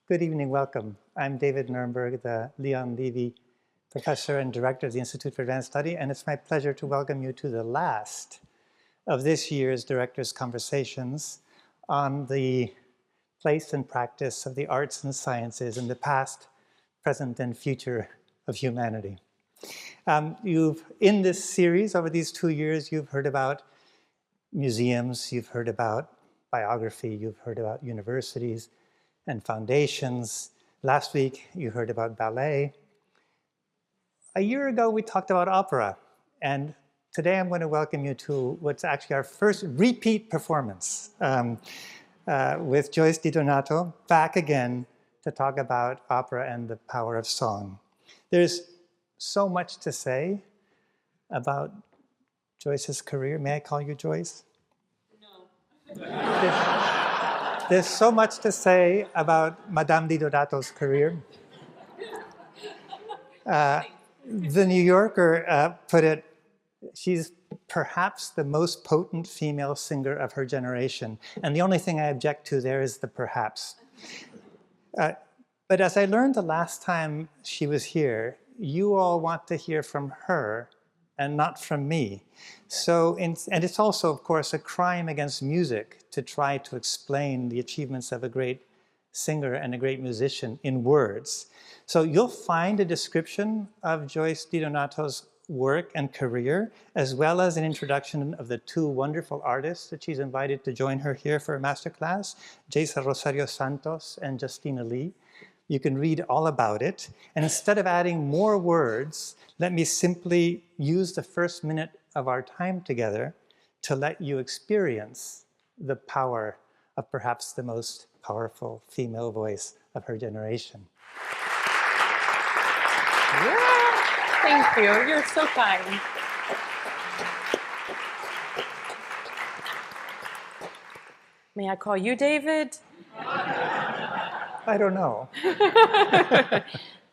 Good evening, welcome. I'm David Nuremberg, the Leon Levy Professor and Director of the Institute for Advanced Study, and it's my pleasure to welcome you to the last of this year's Directors' Conversations on the place and practice of the arts and sciences in the past, present, and future of humanity. In this series, over these 2 years, you've heard about museums, you've heard about biography, you've heard about universities and foundations. Last week, you heard about ballet. A year ago, we talked about opera. And today, I'm going to welcome you to what's actually our first repeat performance with Joyce DiDonato, back again to talk about opera and the power of song. There's so much to say about Joyce's career. May I call you Joyce? No. There's so much to say about Madame DiDonato's career. The New Yorker put it, she's perhaps the most potent female singer of her generation. And the only thing I object to there is the perhaps. But as I learned the last time she was here, you all want to hear from her and not from me. And it's also, of course, a crime against music to try to explain the achievements of a great singer and a great musician in words. So you'll find a description of Joyce DiDonato's work and career, as well as an introduction of the two wonderful artists that she's invited to join her here for a masterclass, Jaisa Rosario Santos and Justina Lee. You can read all about it. And instead of adding more words, let me simply use the first minute of our time together to let you experience the power of perhaps the most powerful female voice of her generation. Yeah, thank you. You're so kind. May I call you David? I don't know.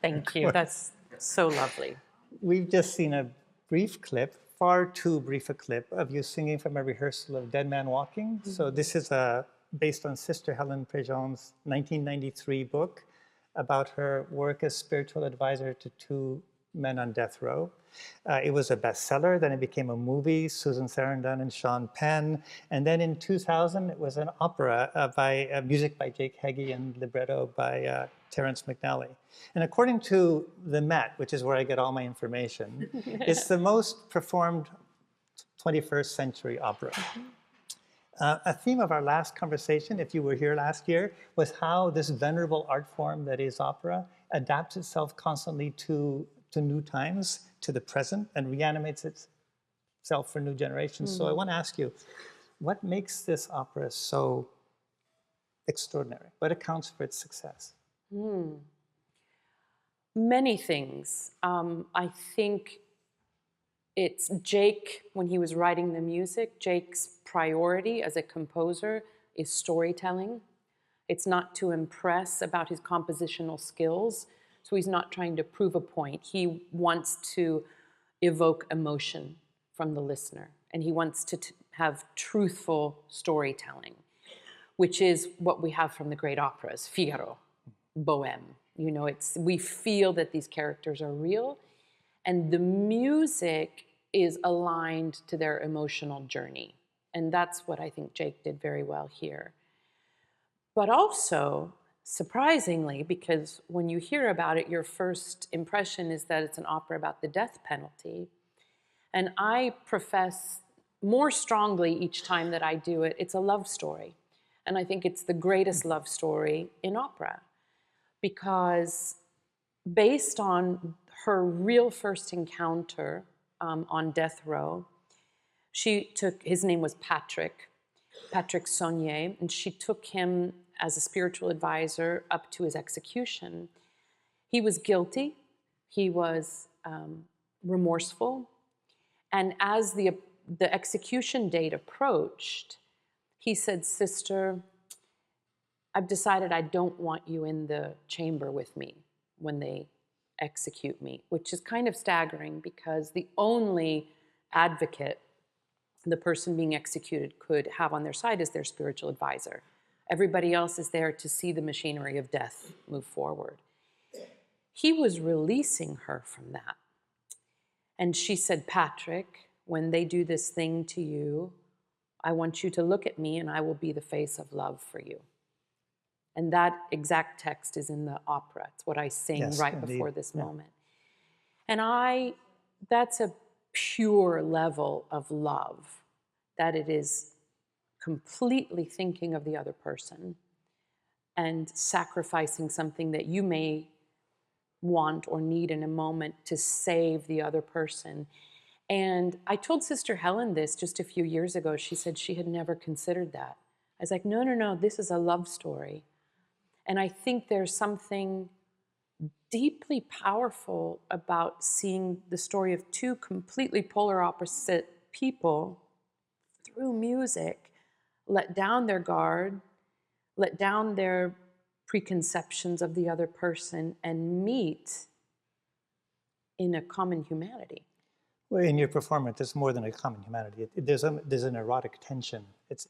Thank you. That's so lovely. We've just seen a brief clip, far too brief a clip, of you singing from a rehearsal of Dead Man Walking. Mm-hmm. So this is based on Sister Helen Prejean's 1993 book about her work as spiritual advisor to two men on death row. It was a bestseller, then it became a movie, Susan Sarandon and Sean Penn. And then in 2000, it was an opera music by Jake Heggie and libretto by Terrence McNally. And according to the Met, which is where I get all my information, it's the most performed 21st century opera. A theme of our last conversation, if you were here last year, was how this venerable art form that is opera adapts itself constantly to new times, to the present, and reanimates itself for new generations. Mm-hmm. So I want to ask you, what makes this opera so extraordinary? What accounts for its success? Many things. I think it's Jake, when he was writing the music, Jake's priority as a composer is storytelling. It's not to impress about his compositional skills. So he's not trying to prove a point. He wants to evoke emotion from the listener. And he wants to have truthful storytelling, which is what we have from the great operas, Figaro, Bohème. You know, we feel that these characters are real, and the music is aligned to their emotional journey. And that's what I think Jake did very well here. But also, surprisingly, because when you hear about it, your first impression is that it's an opera about the death penalty. And I profess more strongly each time that I do it, it's a love story. And I think it's the greatest love story in opera. Because based on her real first encounter on death row, his name was Patrick Saunier, and she took him as a spiritual advisor up to his execution. He was guilty, he was remorseful, and as the execution date approached, he said, "Sister, I've decided I don't want you in the chamber with me when they execute me," which is kind of staggering because the only advocate the person being executed could have on their side is their spiritual advisor. Everybody else is there to see the machinery of death move forward. He was releasing her from that. And she said, Patrick, when they do this thing to you, I want you to look at me and I will be the face of love for you. And that exact text is in the opera. It's what I sing Yes, right indeed. before this Yeah. moment. And that's a pure level of love, that it is completely thinking of the other person and sacrificing something that you may want or need in a moment to save the other person. And I told Sister Helen this just a few years ago. She said she had never considered that. I was like, no, no, no, this is a love story. And I think there's something deeply powerful about seeing the story of two completely polar opposite people through music let down their guard, let down their preconceptions of the other person, and meet in a common humanity. Well, in your performance, it's more than a common humanity. There's an erotic tension.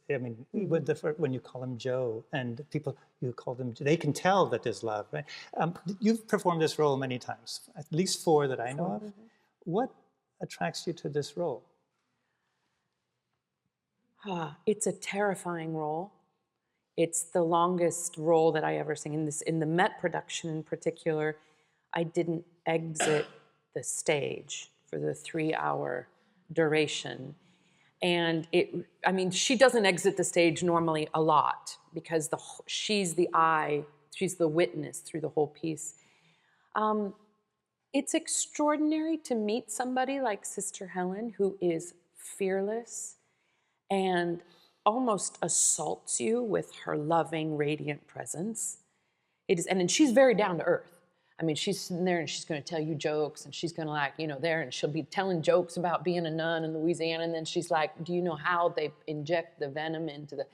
I mean, when you call him Joe, and people, you call them, they can tell that there's love, right? You've performed this role many times, at least 4 that I know of. What attracts you to this role? It's a terrifying role. It's the longest role that I ever sing. In the Met production in particular, I didn't exit the stage for the 3-hour duration. And she doesn't exit the stage normally a lot because she's the eye, she's the witness through the whole piece. It's extraordinary to meet somebody like Sister Helen, who is fearless and almost assaults you with her loving, radiant presence. And she's very down to earth. I mean, she's sitting there and she's going to tell you jokes, and she's going to there, and she'll be telling jokes about being a nun in Louisiana, and then she's like, do you know how they inject the venom into the...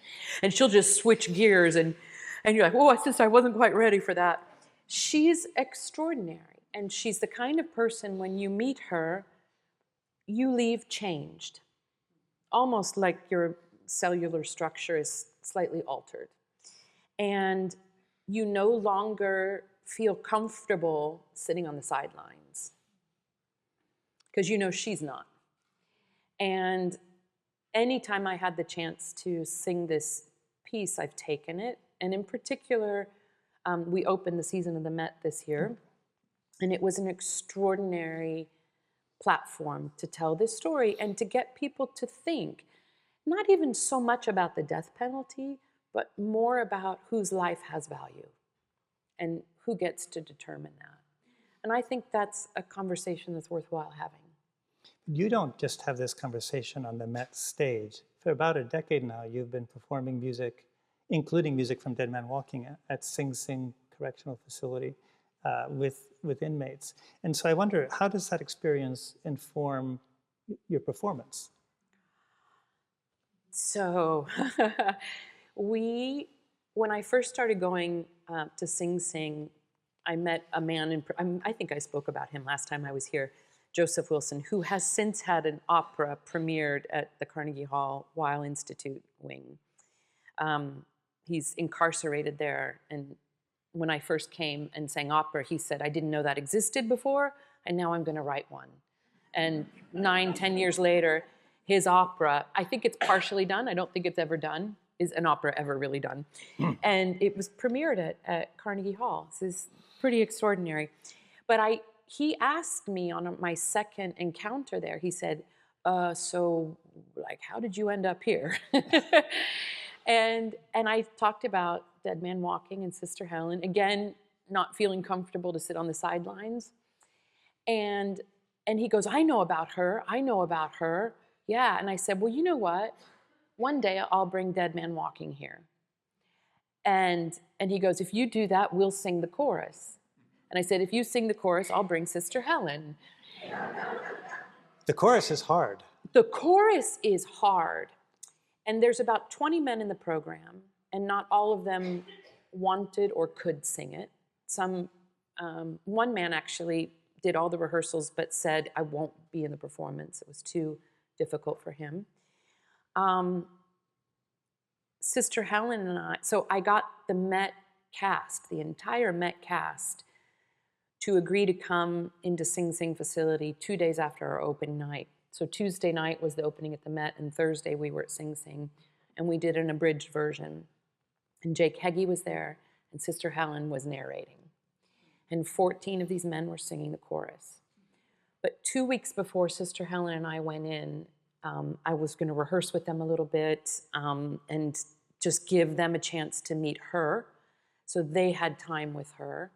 And she'll just switch gears, and you're like, oh, sister, I wasn't quite ready for that. She's extraordinary, and she's the kind of person, when you meet her, you leave changed. Almost like your cellular structure is slightly altered. And you no longer feel comfortable sitting on the sidelines because you know she's not. And anytime I had the chance to sing this piece, I've taken it. And in particular, we opened the season of the Met this year, and it was an extraordinary platform to tell this story and to get people to think, not even so much about the death penalty, but more about whose life has value and who gets to determine that. And I think that's a conversation that's worthwhile having. You don't just have this conversation on the Met stage. For about a decade now, you've been performing music, including music from Dead Man Walking at Sing Sing Correctional Facility with inmates. And so I wonder, how does that experience inform your performance? So when I first started going to Sing Sing, I met a man, I think I spoke about him last time I was here, Joseph Wilson, who has since had an opera premiered at the Carnegie Hall Weill Institute wing. He's incarcerated there, and when I first came and sang opera, he said, I didn't know that existed before, and now I'm going to write one. And 9-10 years later, his opera, I think it's partially done. I don't think it's ever done. Is an opera ever really done? And it was premiered at Carnegie Hall. This is pretty extraordinary. But he asked me on my second encounter there, he said, so like, how did you end up here? And I talked about Dead Man Walking and Sister Helen, again, not feeling comfortable to sit on the sidelines. And he goes, I know about her. Yeah, and I said, well, you know what? One day I'll bring Dead Man Walking here. And he goes, if you do that, we'll sing the chorus. And I said, if you sing the chorus, I'll bring Sister Helen. The chorus is hard. The chorus is hard. And there's about 20 men in the program, and not all of them wanted or could sing it. One man actually did all the rehearsals but said, I won't be in the performance. It was too difficult for him. Sister Helen and I, so I got the Met cast, the entire Met cast, to agree to come into Sing Sing facility 2 days after our open night. So Tuesday night was the opening at the Met, and Thursday we were at Sing Sing, and we did an abridged version. And Jake Heggie was there, and Sister Helen was narrating. And 14 of these men were singing the chorus. But 2 weeks before Sister Helen and I went in, I was going to rehearse with them a little bit and just give them a chance to meet her. So they had time with her.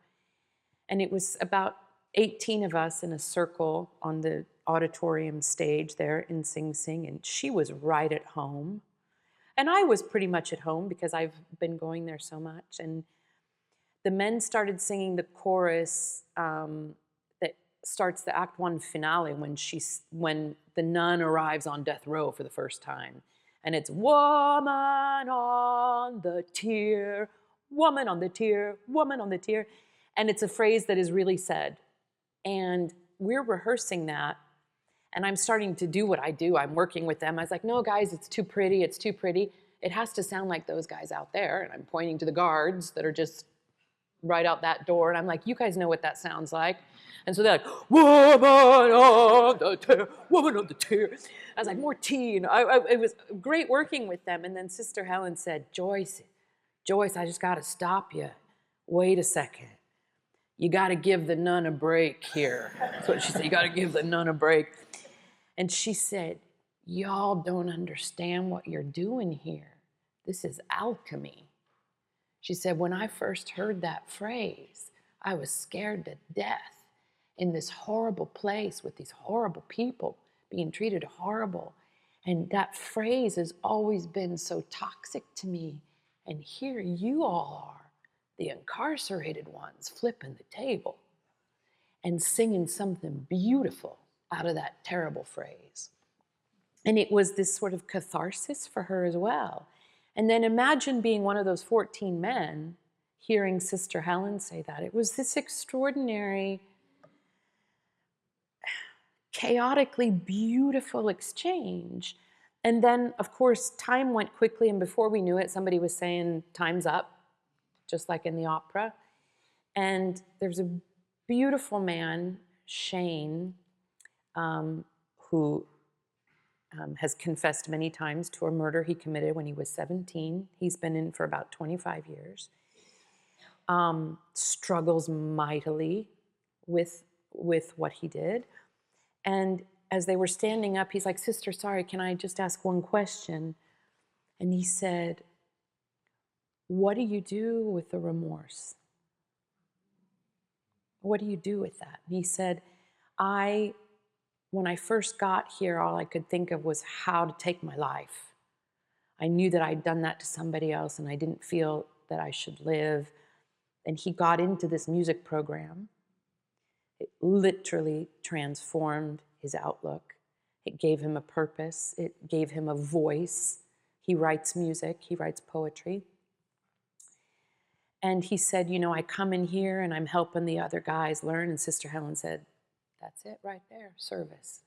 And it was about 18 of us in a circle on the auditorium stage there in Sing Sing, and she was right at home. And I was pretty much at home because I've been going there so much. And the men started singing the chorus that starts the Act One finale when the nun arrives on death row for the first time. And it's woman on the tier, woman on the tier, woman on the tier. And it's a phrase that is really said. And we're rehearsing that. And I'm starting to do what I do. I'm working with them. I was like, no, guys, it's too pretty. It's too pretty. It has to sound like those guys out there. And I'm pointing to the guards that are just right out that door. And I'm like, you guys know what that sounds like. And so they're like, woman on the tier, woman on the tier. I was like, more tea. And it was great working with them. And then Sister Helen said, Joyce, I just got to stop you. Wait a second. You got to give the nun a break here. That's what she said. You got to give the nun a break. And she said, y'all don't understand what you're doing here. This is alchemy. She said, when I first heard that phrase, I was scared to death in this horrible place with these horrible people being treated horrible. And that phrase has always been so toxic to me. And here you all are, the incarcerated ones, flipping the table and singing something beautiful out of that terrible phrase. And it was this sort of catharsis for her as well. And then imagine being one of those 14 men hearing Sister Helen say that. It was this extraordinary, chaotically beautiful exchange. And then, of course, time went quickly, and before we knew it, somebody was saying, time's up, just like in the opera. And there's a beautiful man, Shane, who has confessed many times to a murder he committed when he was 17. He's been in for about 25 years. Struggles mightily with what he did. And as they were standing up, he's like, Sister, sorry, can I just ask one question? And he said, what do you do with the remorse? What do you do with that? And he said, when I first got here, all I could think of was how to take my life. I knew that I'd done that to somebody else and I didn't feel that I should live. And he got into this music program. It literally transformed his outlook. It gave him a purpose. It gave him a voice. He writes music. He writes poetry. And he said, I come in here and I'm helping the other guys learn. And Sister Helen said, that's it right there, service.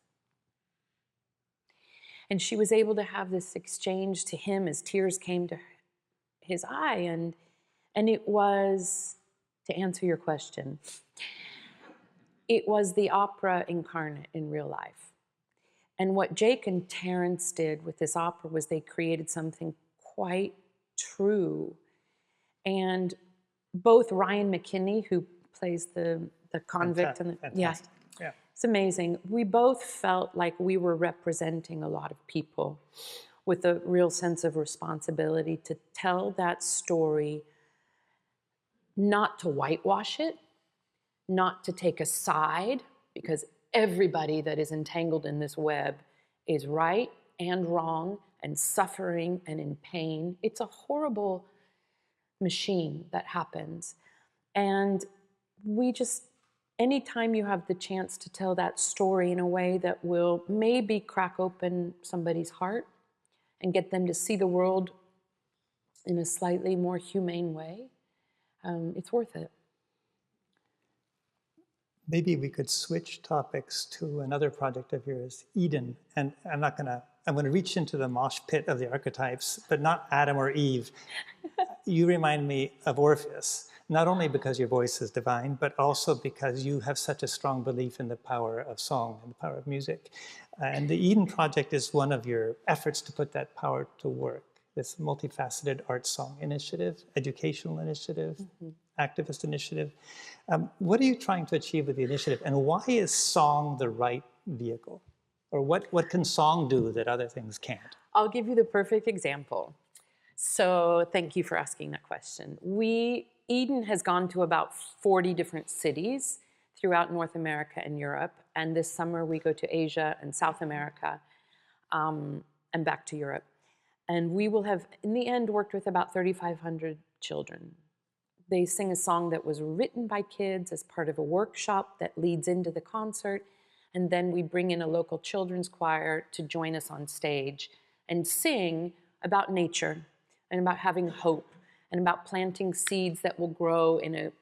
And she was able to have this exchange to him as tears came to his eye. And it was, to answer your question, it was the opera incarnate in real life. And what Jake and Terrence did with this opera was they created something quite true. And both Ryan McKinney, who plays the convict, and yeah, it's amazing. We both felt like we were representing a lot of people with a real sense of responsibility to tell that story, not to whitewash it, not to take a side, because everybody that is entangled in this web is right and wrong and suffering and in pain. It's a horrible machine that happens. And we just, anytime you have the chance to tell that story in a way that will maybe crack open somebody's heart and get them to see the world in a slightly more humane way, it's worth it. Maybe we could switch topics to another project of yours, Eden. And I'm not going to I'm going to reach into the mosh pit of the archetypes, but not Adam or Eve. You remind me of Orpheus, not only because your voice is divine, but also because you have such a strong belief in the power of song and the power of music. And the Eden Project is one of your efforts to put that power to work. This multifaceted art song initiative, educational initiative, activist initiative. What are you trying to achieve with the initiative, and why is song the right vehicle? Or what can song do that other things can't? I'll give you the perfect example. So thank you for asking that question. Eden has gone to about 40 different cities throughout North America and Europe. And this summer we go to Asia and South America and back to Europe. And we will have, in the end, worked with about 3,500 children. They sing a song that was written by kids as part of a workshop that leads into the concert. And then we bring in a local children's choir to join us on stage and sing about nature and about having hope and about planting seeds that will grow in a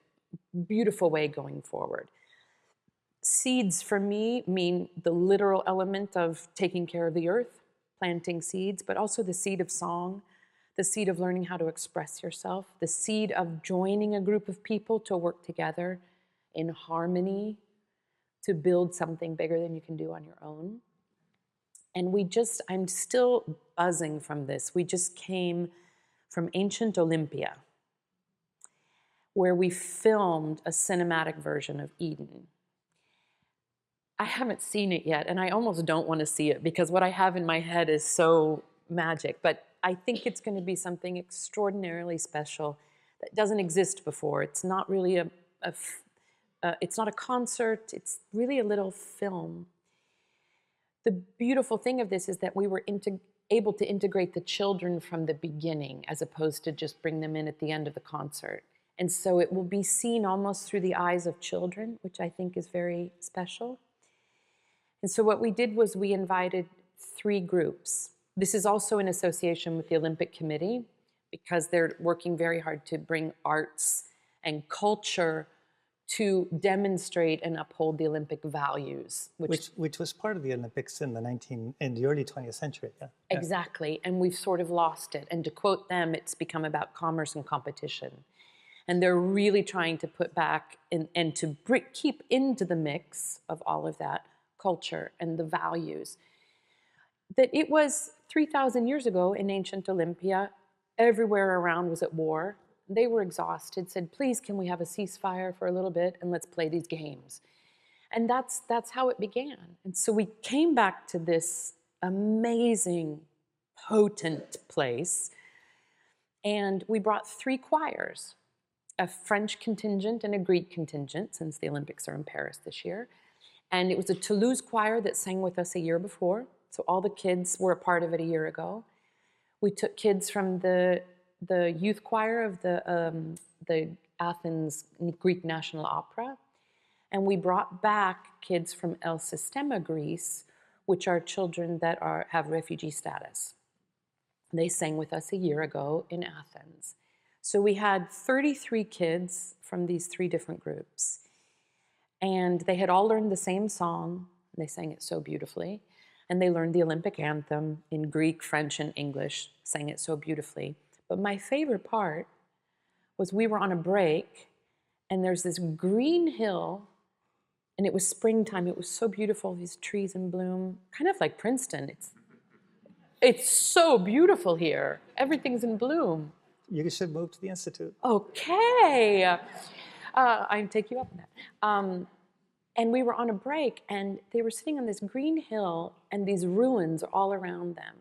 beautiful way going forward. Seeds for me mean the literal element of taking care of the earth, planting seeds, but also the seed of song, the seed of learning how to express yourself, the seed of joining a group of people to work together in harmony to build something bigger than you can do on your own. And I'm still buzzing from this. We just came from ancient Olympia, where we filmed a cinematic version of Eden. I haven't seen it yet, and I almost don't want to see it because what I have in my head is so magic, but I think it's going to be something extraordinarily special that doesn't exist before. It's not really it's not a concert, it's really a little film. The beautiful thing of this is that we were able to integrate the children from the beginning as opposed to just bring them in at the end of the concert. And so it will be seen almost through the eyes of children, which I think is very special. And so what we did was we invited 3 groups. This is also in association with the Olympic Committee because they're working very hard to bring arts and culture to demonstrate and uphold the Olympic values. Which was part of the Olympics in the early 20th century. Yeah. Exactly, and we've sort of lost it. And to quote them, it's become about commerce and competition. And they're really trying to put back and to keep into the mix of all of that culture and the values. That it was 3,000 years ago in ancient Olympia, everywhere around was at war. They were exhausted, said, please, can we have a ceasefire for a little bit and let's play these games. And that's how it began. And so we came back to this amazing, potent place, and we brought 3 choirs, a French contingent and a Greek contingent, since the Olympics are in Paris this year. And it was a Toulouse choir that sang with us a year before. So all the kids were a part of it a year ago. We took kids from the youth choir of the Athens Greek National Opera. And we brought back kids from El Sistema, Greece, which are children that have refugee status. They sang with us a year ago in Athens. So we had 33 kids from these 3 different groups. And they had all learned the same song. They sang it so beautifully. And they learned the Olympic anthem in Greek, French, and English, sang it so beautifully. But my favorite part was we were on a break, and there's this green hill, and it was springtime. It was so beautiful, these trees in bloom, kind of like Princeton. It's so beautiful here. Everything's in bloom. You should move to the Institute. Okay. I'll take you up on that. And we were on a break, and they were sitting on this green hill, and these ruins are all around them.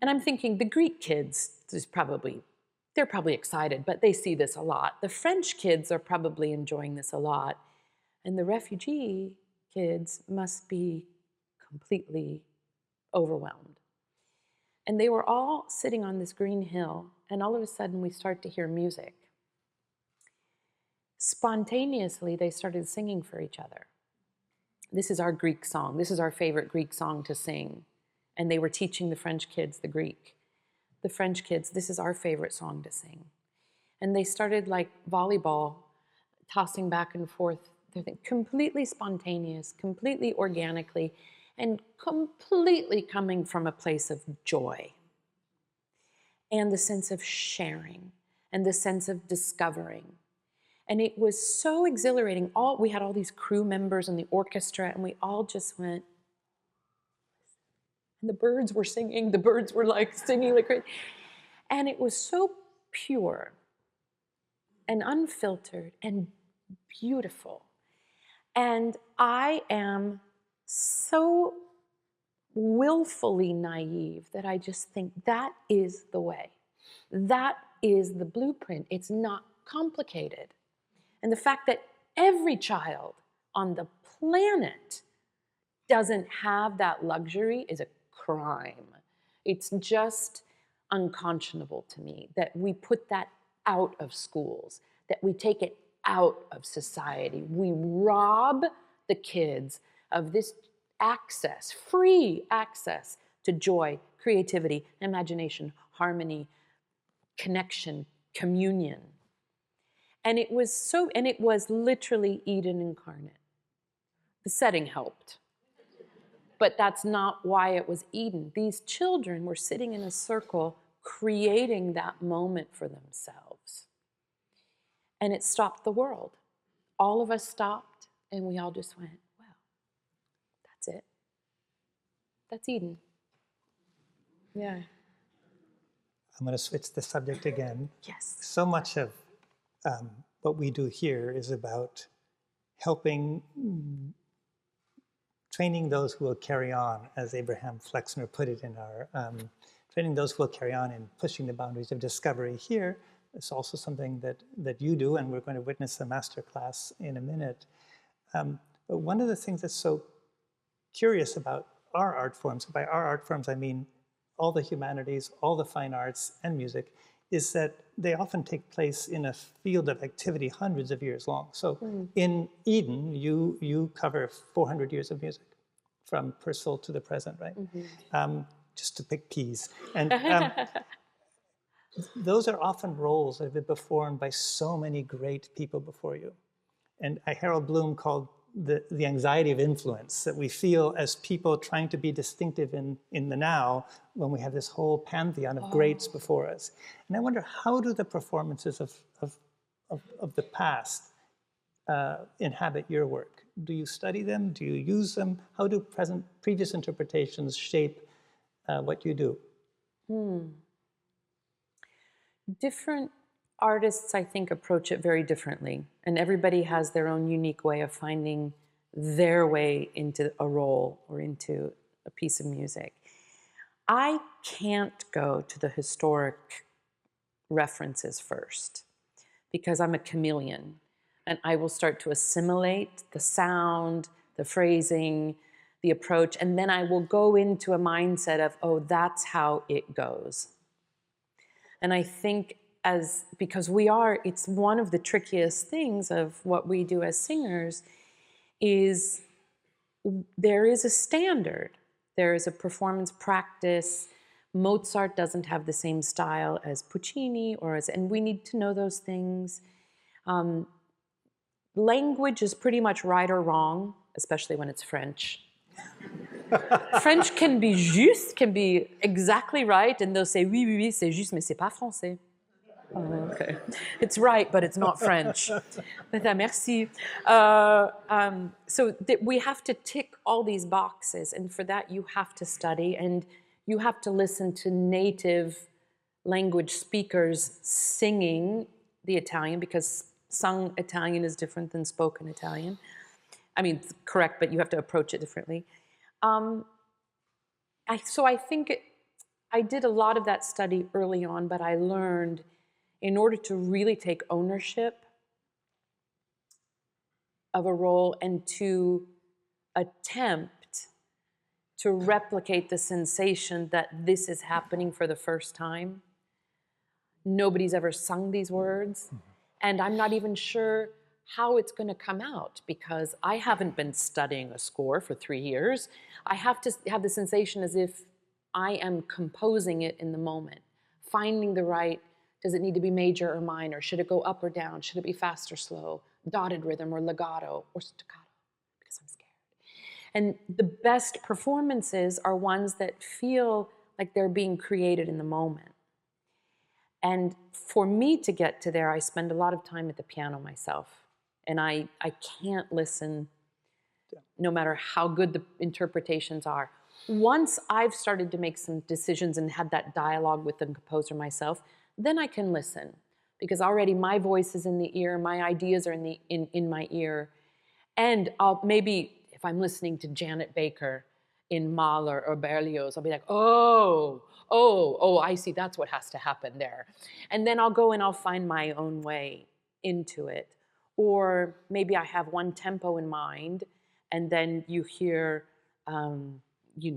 And I'm thinking, the Greek kids, they're probably excited, but they see this a lot. The French kids are probably enjoying this a lot. And the refugee kids must be completely overwhelmed. And they were all sitting on this green hill, and all of a sudden we start to hear music. Spontaneously, they started singing for each other. This is our Greek song. This is our favorite Greek song to sing. And they were teaching the French kids the Greek. The French kids, this is our favorite song to sing. And they started like volleyball, tossing back and forth, completely spontaneous, completely organically. and completely coming from a place of joy and the sense of sharing and the sense of discovering. And it was so exhilarating. We had all these crew members in the orchestra, and we all just went, and the birds were singing. The birds were like singing like crazy. And it was so pure and unfiltered and beautiful. And I am so willfully naive that I just think that is the way. That is the blueprint. It's not complicated. And the fact that every child on the planet doesn't have that luxury is a crime. It's just unconscionable to me that we put that out of schools, that we take it out of society. We rob the kids of this access, free access to joy, creativity, imagination, harmony, connection, communion. And it was literally Eden incarnate. The setting helped. But that's not why it was Eden. These children were sitting in a circle creating that moment for themselves. And it stopped the world. All of us stopped, and we all just went, wow, that's it. That's Eden. Yeah. I'm going to switch the subject again. Yes. So much of what we do here is about helping, training those who will carry on, as Abraham Flexner put it in our, training those who will carry on in pushing the boundaries of discovery here. It's also something that you do, and we're going to witness a master class in a minute. But one of the things that's so curious about our art forms, by our art forms I mean all the humanities, all the fine arts and music, is that they often take place in a field of activity hundreds of years long. So in Eden, you cover 400 years of music, from Purcell to the present, right? Just to pick keys. And those are often roles that have been performed by so many great people before you. And Harold Bloom called the anxiety of influence that we feel as people trying to be distinctive in the now when we have this whole pantheon of greats before us. And I wonder, how do the performances of the past inhabit your work? Do you study them? Do you use them? How do previous interpretations shape what you do? Different artists, I think, approach it very differently. And everybody has their own unique way of finding their way into a role or into a piece of music. I can't go to the historic references first because I'm a chameleon. And I will start to assimilate the sound, the phrasing, the approach, and then I will go into a mindset of, oh, that's how it goes. And I think because it's one of the trickiest things of what we do as singers is there is a standard. There is a performance practice. Mozart doesn't have the same style as Puccini and we need to know those things. Language is pretty much right or wrong, especially when it's French. French can be exactly right, and they'll say, oui, oui, oui, c'est juste, mais c'est pas français. Oh, okay. It's right, but it's not French. Merci. So we have to tick all these boxes, and for that you have to study, and you have to listen to native language speakers singing the Italian, because sung Italian is different than spoken Italian. I mean, it's correct, but you have to approach it differently. So I think I did a lot of that study early on, but I learned in order to really take ownership of a role and to attempt to replicate the sensation that this is happening for the first time. Nobody's ever sung these words, and I'm not even sure how it's going to come out because I haven't been studying a score for 3 years. I have to have the sensation as if I am composing it in the moment, finding the right, does it need to be major or minor? Should it go up or down? Should it be fast or slow? Dotted rhythm or legato or staccato? Because I'm scared. And the best performances are ones that feel like they're being created in the moment. And for me to get to there, I spend a lot of time at the piano myself. And I can't listen no matter how good the interpretations are. Once I've started to make some decisions and had that dialogue with the composer myself, then I can listen. Because already my voice is in the ear, my ideas are in my ear. And I'll maybe, if I'm listening to Janet Baker in Mahler or Berlioz, I'll be like, oh, I see, that's what has to happen there. And then I'll go and I'll find my own way into it. Or maybe I have one tempo in mind, and then you hear,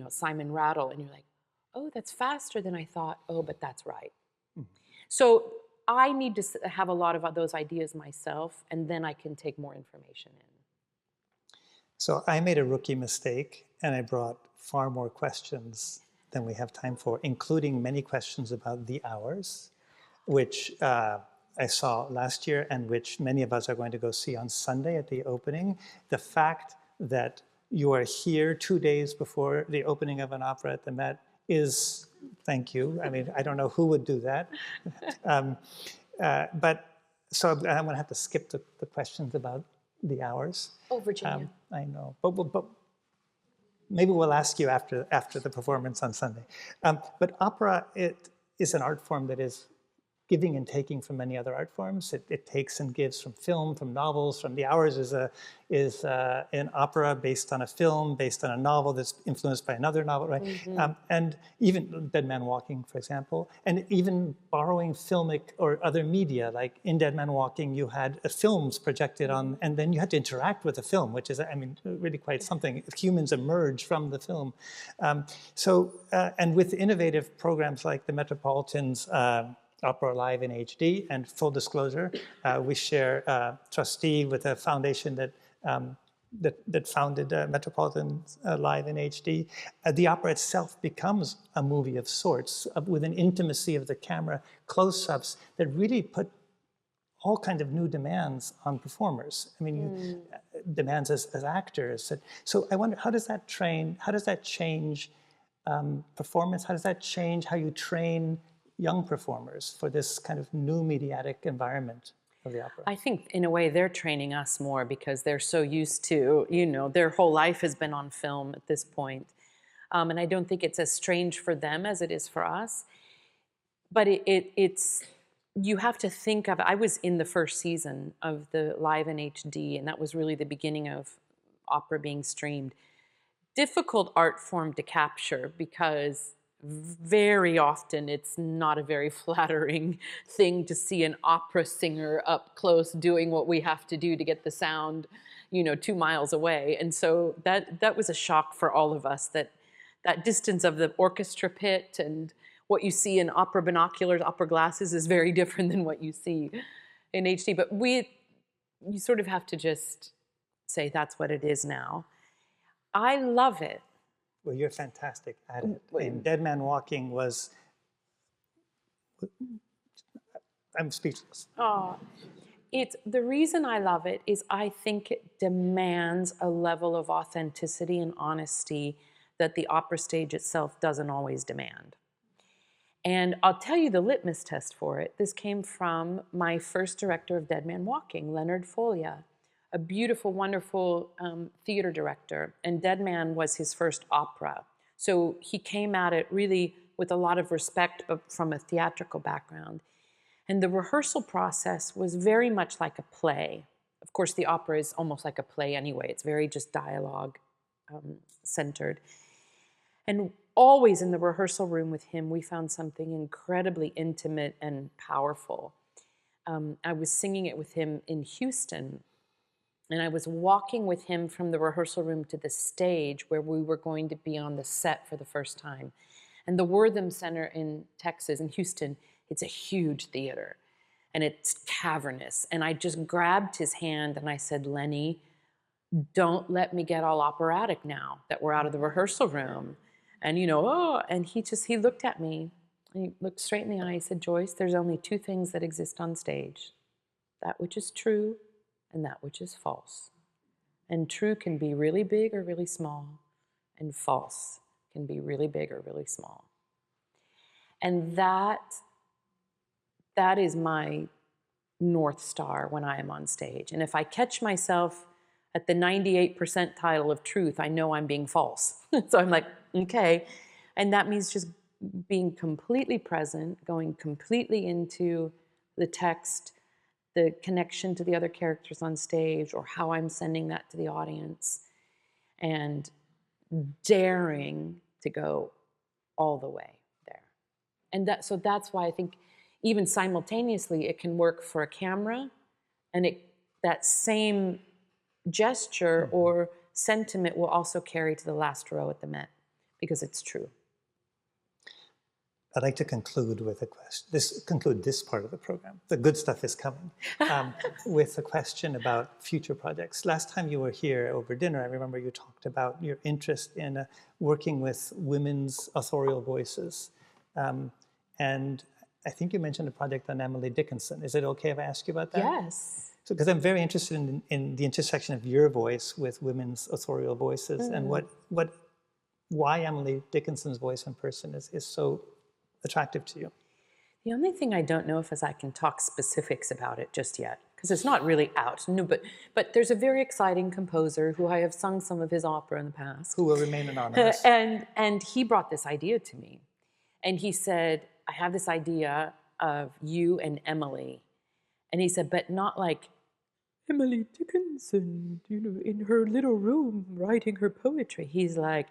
Simon Rattle, and you're like, oh, that's faster than I thought. Oh, but that's right. Mm-hmm. So I need to have a lot of those ideas myself, and then I can take more information in. So I made a rookie mistake, and I brought far more questions than we have time for, including many questions about the hours, which I saw last year and which many of us are going to go see on Sunday at the opening. The fact that you are here 2 days before the opening of an opera at the Met is, thank you. I mean, I don't know who would do that. But so I'm going to have to skip the questions about the hours. Oh, Virginia. I know, but maybe we'll ask you after the performance on Sunday. But opera, it is an art form that is giving and taking from many other art forms. It takes and gives from film, from novels, from The Hours is an opera based on a film, based on a novel that's influenced by another novel, right? Mm-hmm. And even Dead Man Walking, for example, and even borrowing filmic or other media, like in Dead Man Walking, you had films projected on, and then you had to interact with the film, which is, I mean, really quite something. Humans emerge from the film. And with innovative programs like the Metropolitan's Opera Live in HD, and full disclosure, we share trustee with a foundation that founded Metropolitan Live in HD. The opera itself becomes a movie of sorts, with an intimacy of the camera, close-ups that really put all kinds of new demands on performers. I mean, demands as actors. So I wonder, how does that change performance? How does that change how you train young performers for this kind of new mediatic environment of the opera? I think in a way they're training us more because they're so used to, their whole life has been on film at this point. And I don't think it's as strange for them as it is for us. But it's, you have to think of, I was in the first season of the Live in HD, and that was really the beginning of opera being streamed. Difficult art form to capture because very often it's not a very flattering thing to see an opera singer up close doing what we have to do to get the sound, 2 miles away. And so that was a shock for all of us, that distance of the orchestra pit and what you see in opera binoculars, opera glasses is very different than what you see in HD. But you sort of have to just say that's what it is now. I love it. Well, you're fantastic at it. And Dead Man Walking was, I'm speechless. Oh, it's the reason I love it is I think it demands a level of authenticity and honesty that the opera stage itself doesn't always demand. And I'll tell you the litmus test for it. This came from my first director of Dead Man Walking, Leonard Foglia, a beautiful, wonderful theater director, and Dead Man was his first opera. So he came at it really with a lot of respect, but from a theatrical background. And the rehearsal process was very much like a play. Of course, the opera is almost like a play anyway. It's very just dialogue centered. And always in the rehearsal room with him, we found something incredibly intimate and powerful. I was singing it with him in Houston, and I was walking with him from the rehearsal room to the stage where we were going to be on the set for the first time. And the Wortham Center in Texas, in Houston, it's a huge theater, and it's cavernous. And I just grabbed his hand and I said, Lenny, don't let me get all operatic now that we're out of the rehearsal room. And and he looked at me, and he looked straight in the eye. He said, Joyce, there's only 2 things that exist on stage, that which is true and that which is false. And true can be really big or really small, and false can be really big or really small. And that is my North Star when I am on stage. And if I catch myself at the 98 percentile of truth, I know I'm being false. So I'm like, okay. And that means just being completely present, going completely into the text, the connection to the other characters on stage, or how I'm sending that to the audience, and daring to go all the way there. And so that's why I think even simultaneously it can work for a camera, and that same gesture or sentiment will also carry to the last row at the Met, because it's true. I'd like to conclude with a question. Conclude this part of the program. The good stuff is coming. With a question about future projects. Last time you were here over dinner, I remember you talked about your interest in working with women's authorial voices. And I think you mentioned a project on Emily Dickinson. Is it okay if I ask you about that? Yes. So, because I'm very interested in the intersection of your voice with women's authorial voices, and why Emily Dickinson's voice in person is so attractive to you. The only thing I don't know is I can talk specifics about it just yet, because it's not really out. No, but there's a very exciting composer who I have sung some of his opera in the past. Who will remain anonymous. And he brought this idea to me. And he said, I have this idea of you and Emily. And he said, but not like Emily Dickinson, in her little room writing her poetry. He's like,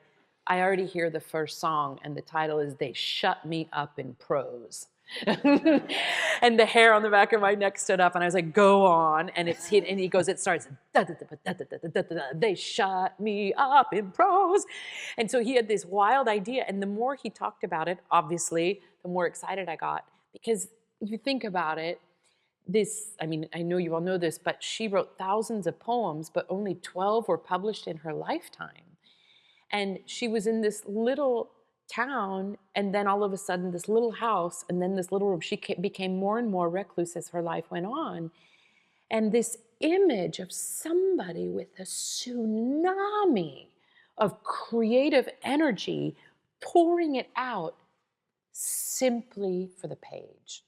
I already hear the first song, and the title is They Shut Me Up in Prose. And the hair on the back of my neck stood up, and I was like, go on. And it starts, they shut me up in prose. And so he had this wild idea, and the more he talked about it, obviously, the more excited I got. Because if you think about it, I know you all know this, but she wrote thousands of poems, but only 12 were published in her lifetime. And she was in this little town, and then all of a sudden this little house, and then this little room. She became more and more recluse as her life went on. And this image of somebody with a tsunami of creative energy, pouring it out simply for the page.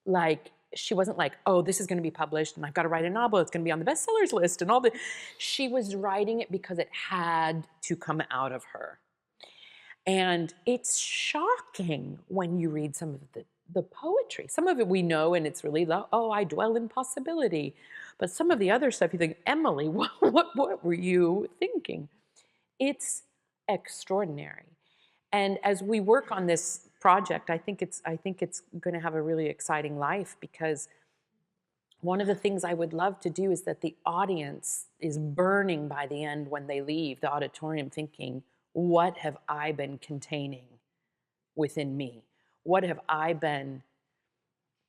Like, she wasn't like, oh, this is going to be published, and I've got to write a novel, it's going to be on the bestsellers list, and all the. She was writing it because it had to come out of her. And it's shocking when you read some of the poetry. Some of it we know, and it's really, oh, I dwell in possibility. But some of the other stuff, you think, Emily, what were you thinking? It's extraordinary. And as we work on this project, I think it's going to have a really exciting life, because one of the things I would love to do is that the audience is burning by the end when they leave the auditorium, thinking, what have I been containing within me? What have I been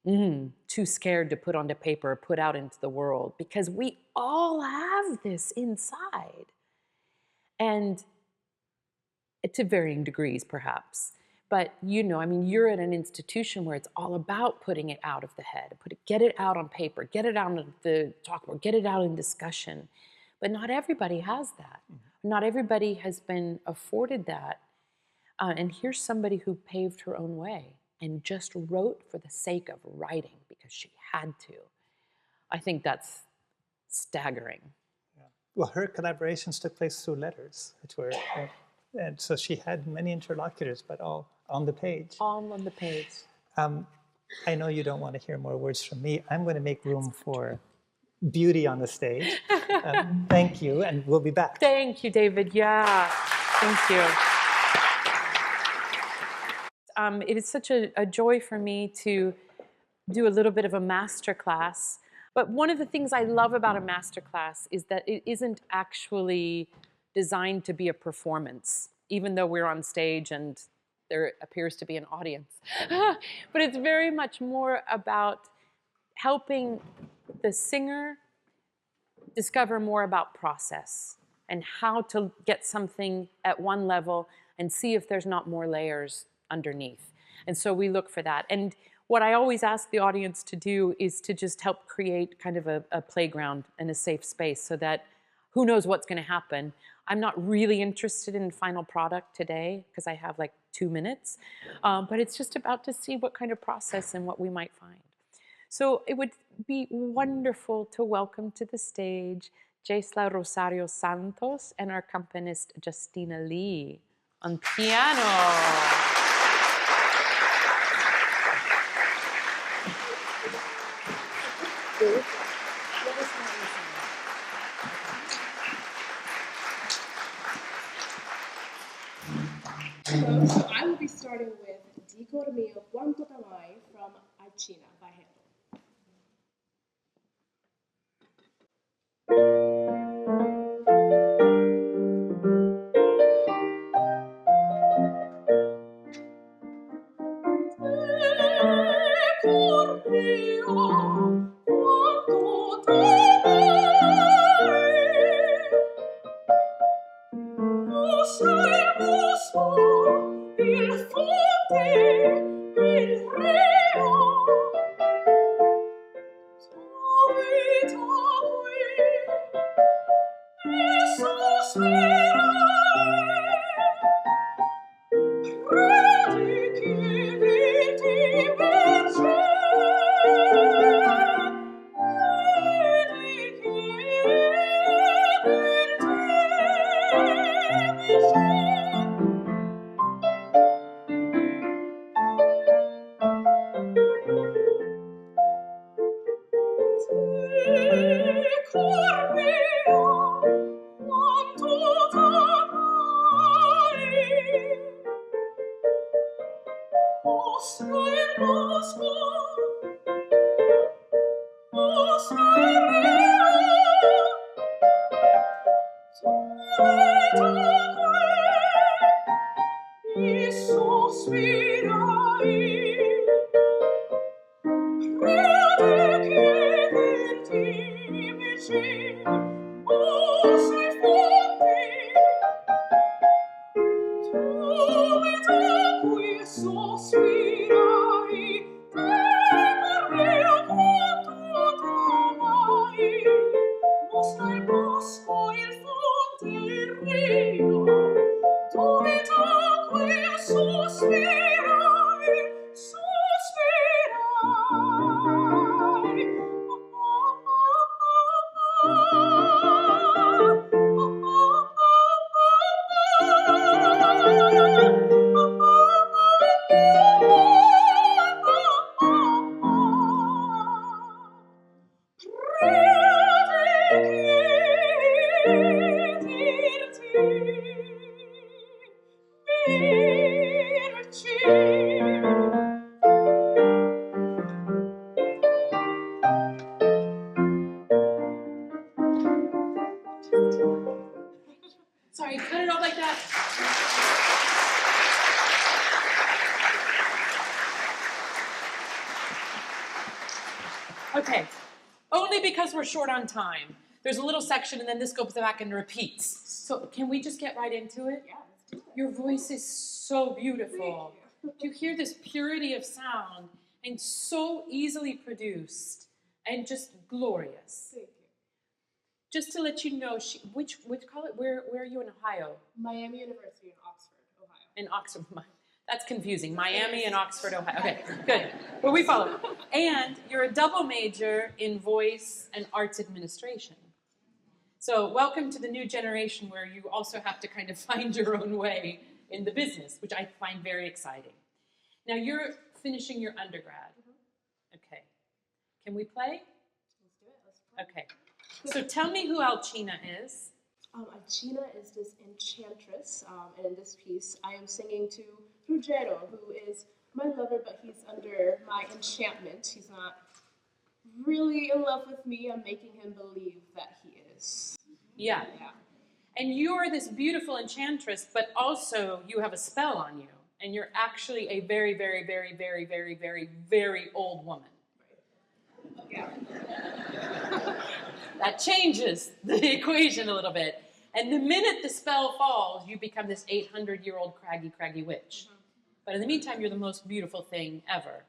too scared to put onto paper or put out into the world? Because we all have this inside. And to varying degrees, perhaps. But, you're at an institution where it's all about putting it out of the head, get it out on paper, get it out on the chalkboard, get it out in discussion. But not everybody has that. Mm-hmm. Not everybody has been afforded that. And here's somebody who paved her own way and just wrote for the sake of writing because she had to. I think that's staggering. Yeah. Well, her collaborations took place through letters, which were... and so she had many interlocutors, but all on the page. All on the page. I know you don't want to hear more words from me. I'm going to make room for beauty on the stage. Thank you, and we'll be back. Thank you, David. Yeah, thank you. It is such a joy for me to do a little bit of a masterclass. But one of the things I love about a masterclass is that it isn't actually designed to be a performance, even though we're on stage and there appears to be an audience. But it's very much more about helping the singer discover more about process and how to get something at one level and see if there's not more layers underneath. And so we look for that. And what I always ask the audience to do is to just help create kind of a playground and a safe space so that who knows what's going to happen. I'm not really interested in final product today because I have like 2 minutes, but it's just about to see what kind of process and what we might find. So it would be wonderful to welcome to the stage Joyce Rosario Santos and our accompanist Justina Lee on piano. So I will be starting with Dico mio quanto t'amai from Alcina by Handel. Sorry, cut it off like that. Okay, only because we're short on time. There's a little section and then this goes back and repeats. So can we just get right into it? Yeah, let's do it. Your voice is so beautiful. You hear this purity of sound and so easily produced and just glorious. Thank you. Just to let you know, which college? Where are you in Ohio? Miami University in Oxford, Ohio. In Oxford. That's confusing. Miami and Oxford, Ohio. Okay, good. Well, we follow. And you're a double major in voice and arts administration. So welcome to the new generation where you also have to kind of find your own way in the business, which I find very exciting. Now you're finishing your undergrad. Okay. Can we play? Let's do it. Let's play. Okay. So tell me who Alcina is. Alcina is this enchantress, and in this piece I am singing to Ruggiero, who is my lover, but he's under my enchantment. He's not really in love with me. I'm making him believe that he is. Yeah. Yeah. And you're this beautiful enchantress, but also you have a spell on you. And you're actually a very, very, very, very, very, very, very old woman. Yeah. That changes the equation a little bit. And the minute the spell falls, you become this 800-year-old craggy witch. But in the meantime, you're the most beautiful thing ever.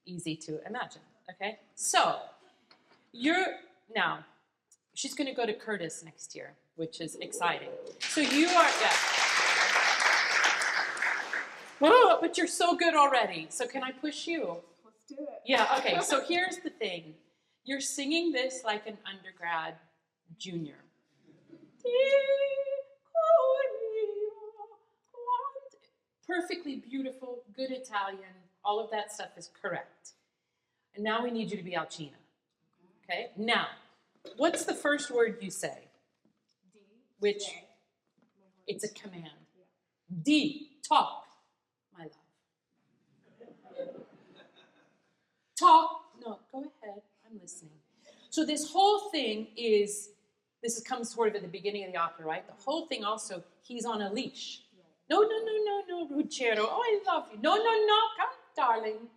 easy to imagine, okay? So, now, she's going to go to Curtis next year, which is exciting. So you are, yeah. Whoa, but you're so good already. So can I push you? Let's do it. Yeah, okay, so here's the thing. You're singing this like an undergrad junior. Perfectly beautiful, good Italian, all of that stuff is correct. And now we need you to be Alcina. Okay? Now, what's the first word you say? D. Which, J. it's a command. D, talk, my love. Talk, no, go ahead, I'm listening. So this whole thing is, comes sort of at the beginning of the opera, right? The whole thing also, he's on a leash. No, Ruggiero, oh, I love you. No, come, darling.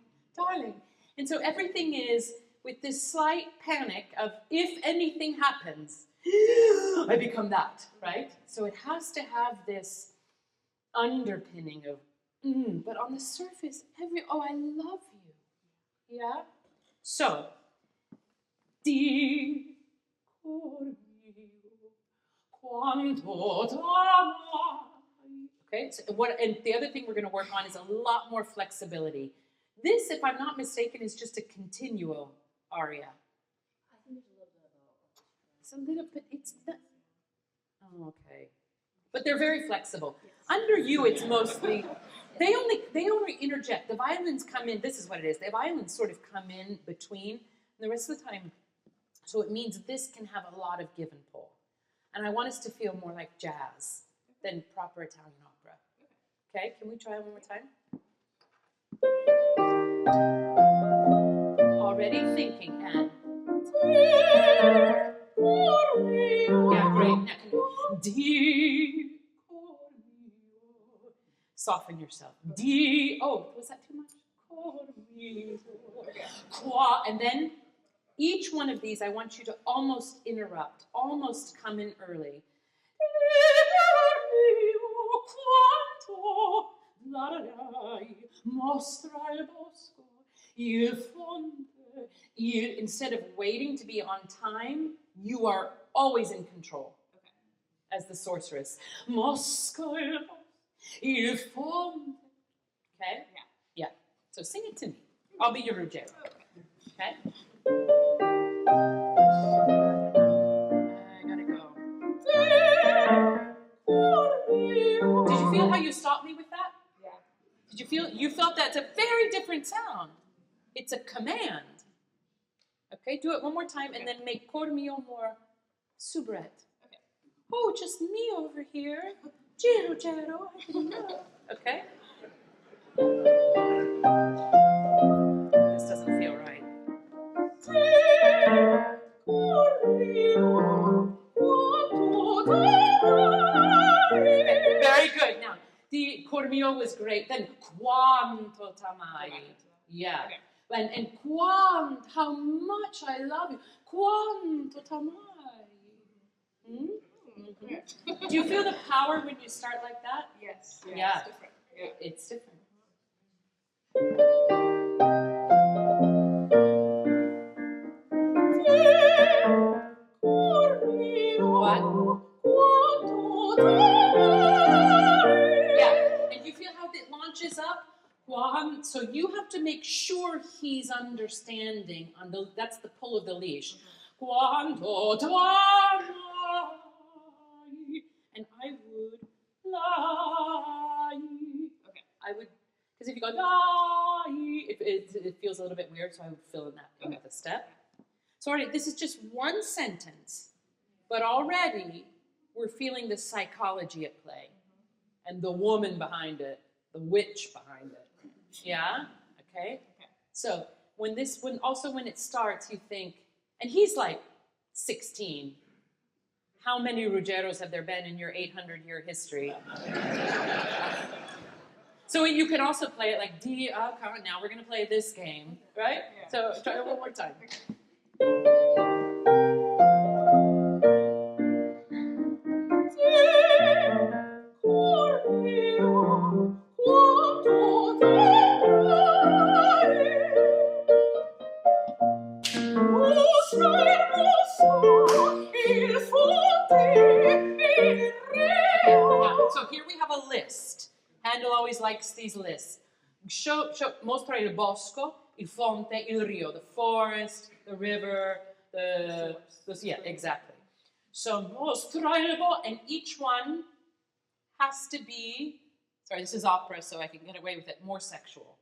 And so everything is with this slight panic of, if anything happens, I become that, right? So it has to have this underpinning of, but on the surface, oh, I love you. Yeah? So, di cor mio, quanto t'amai. Okay, so and the other thing we're going to work on is a lot more flexibility. This, if I'm not mistaken, is just a continuo aria. I think it's a little bit of both. It's a little bit, it's not, oh, okay. But they're very flexible. Under you, it's mostly, they only interject. The violins come in, this is what it is. The violins sort of come in between, and the rest of the time, so it means this can have a lot of give and pull. And I want us to feel more like jazz than proper Italian opera. Okay, can we try it one more time? Already thinking, Anne. Yeah, great. Now can you soften yourself. Oh, was that too much? And then each one of these, I want you to almost interrupt, almost come in early. Instead of waiting to be on time, you are always in control. Okay. As the sorceress. Okay? Yeah. So sing it to me. I'll be your Ruggiero. Okay? I gotta go. Did you feel how you stopped me with that? Yeah. Did you felt that's a very different sound. It's a command. Okay, do it one more time and then make cor mio more soubrette. Okay. Oh, just me over here. Giro, I didn't know. Okay? This doesn't feel right. Okay, very good. Now, the cor mio was great. Then, quanto t'amai. Yeah. Okay. And how much I love you. Quanto t'amai. Do you feel the power when you start like that? Yes. Yeah. It's different. Yeah. It's different. What? Yeah. And you feel how it launches up? So you have to make sure he's understanding. That's the pull of the leash. And I would lie. Okay. I would, because if you go lie, it feels a little bit weird, so I would fill in that with a step. So already, this is just one sentence, but already we're feeling the psychology at play, and the woman behind it, the witch behind it. Yeah? Okay? So when it starts, you think, and he's like 16. How many Ruggieros have there been in your 800-year history? So you can also play it like now we're going to play this game, right? Yeah. So try it one more time. here we have a list. Handel always likes these lists. Mostra il bosco, il fonte, il rio. The forest, the river, yeah, exactly. So mostra il bosco, and each one has to be, sorry, this is opera, so I can get away with it, more sexual.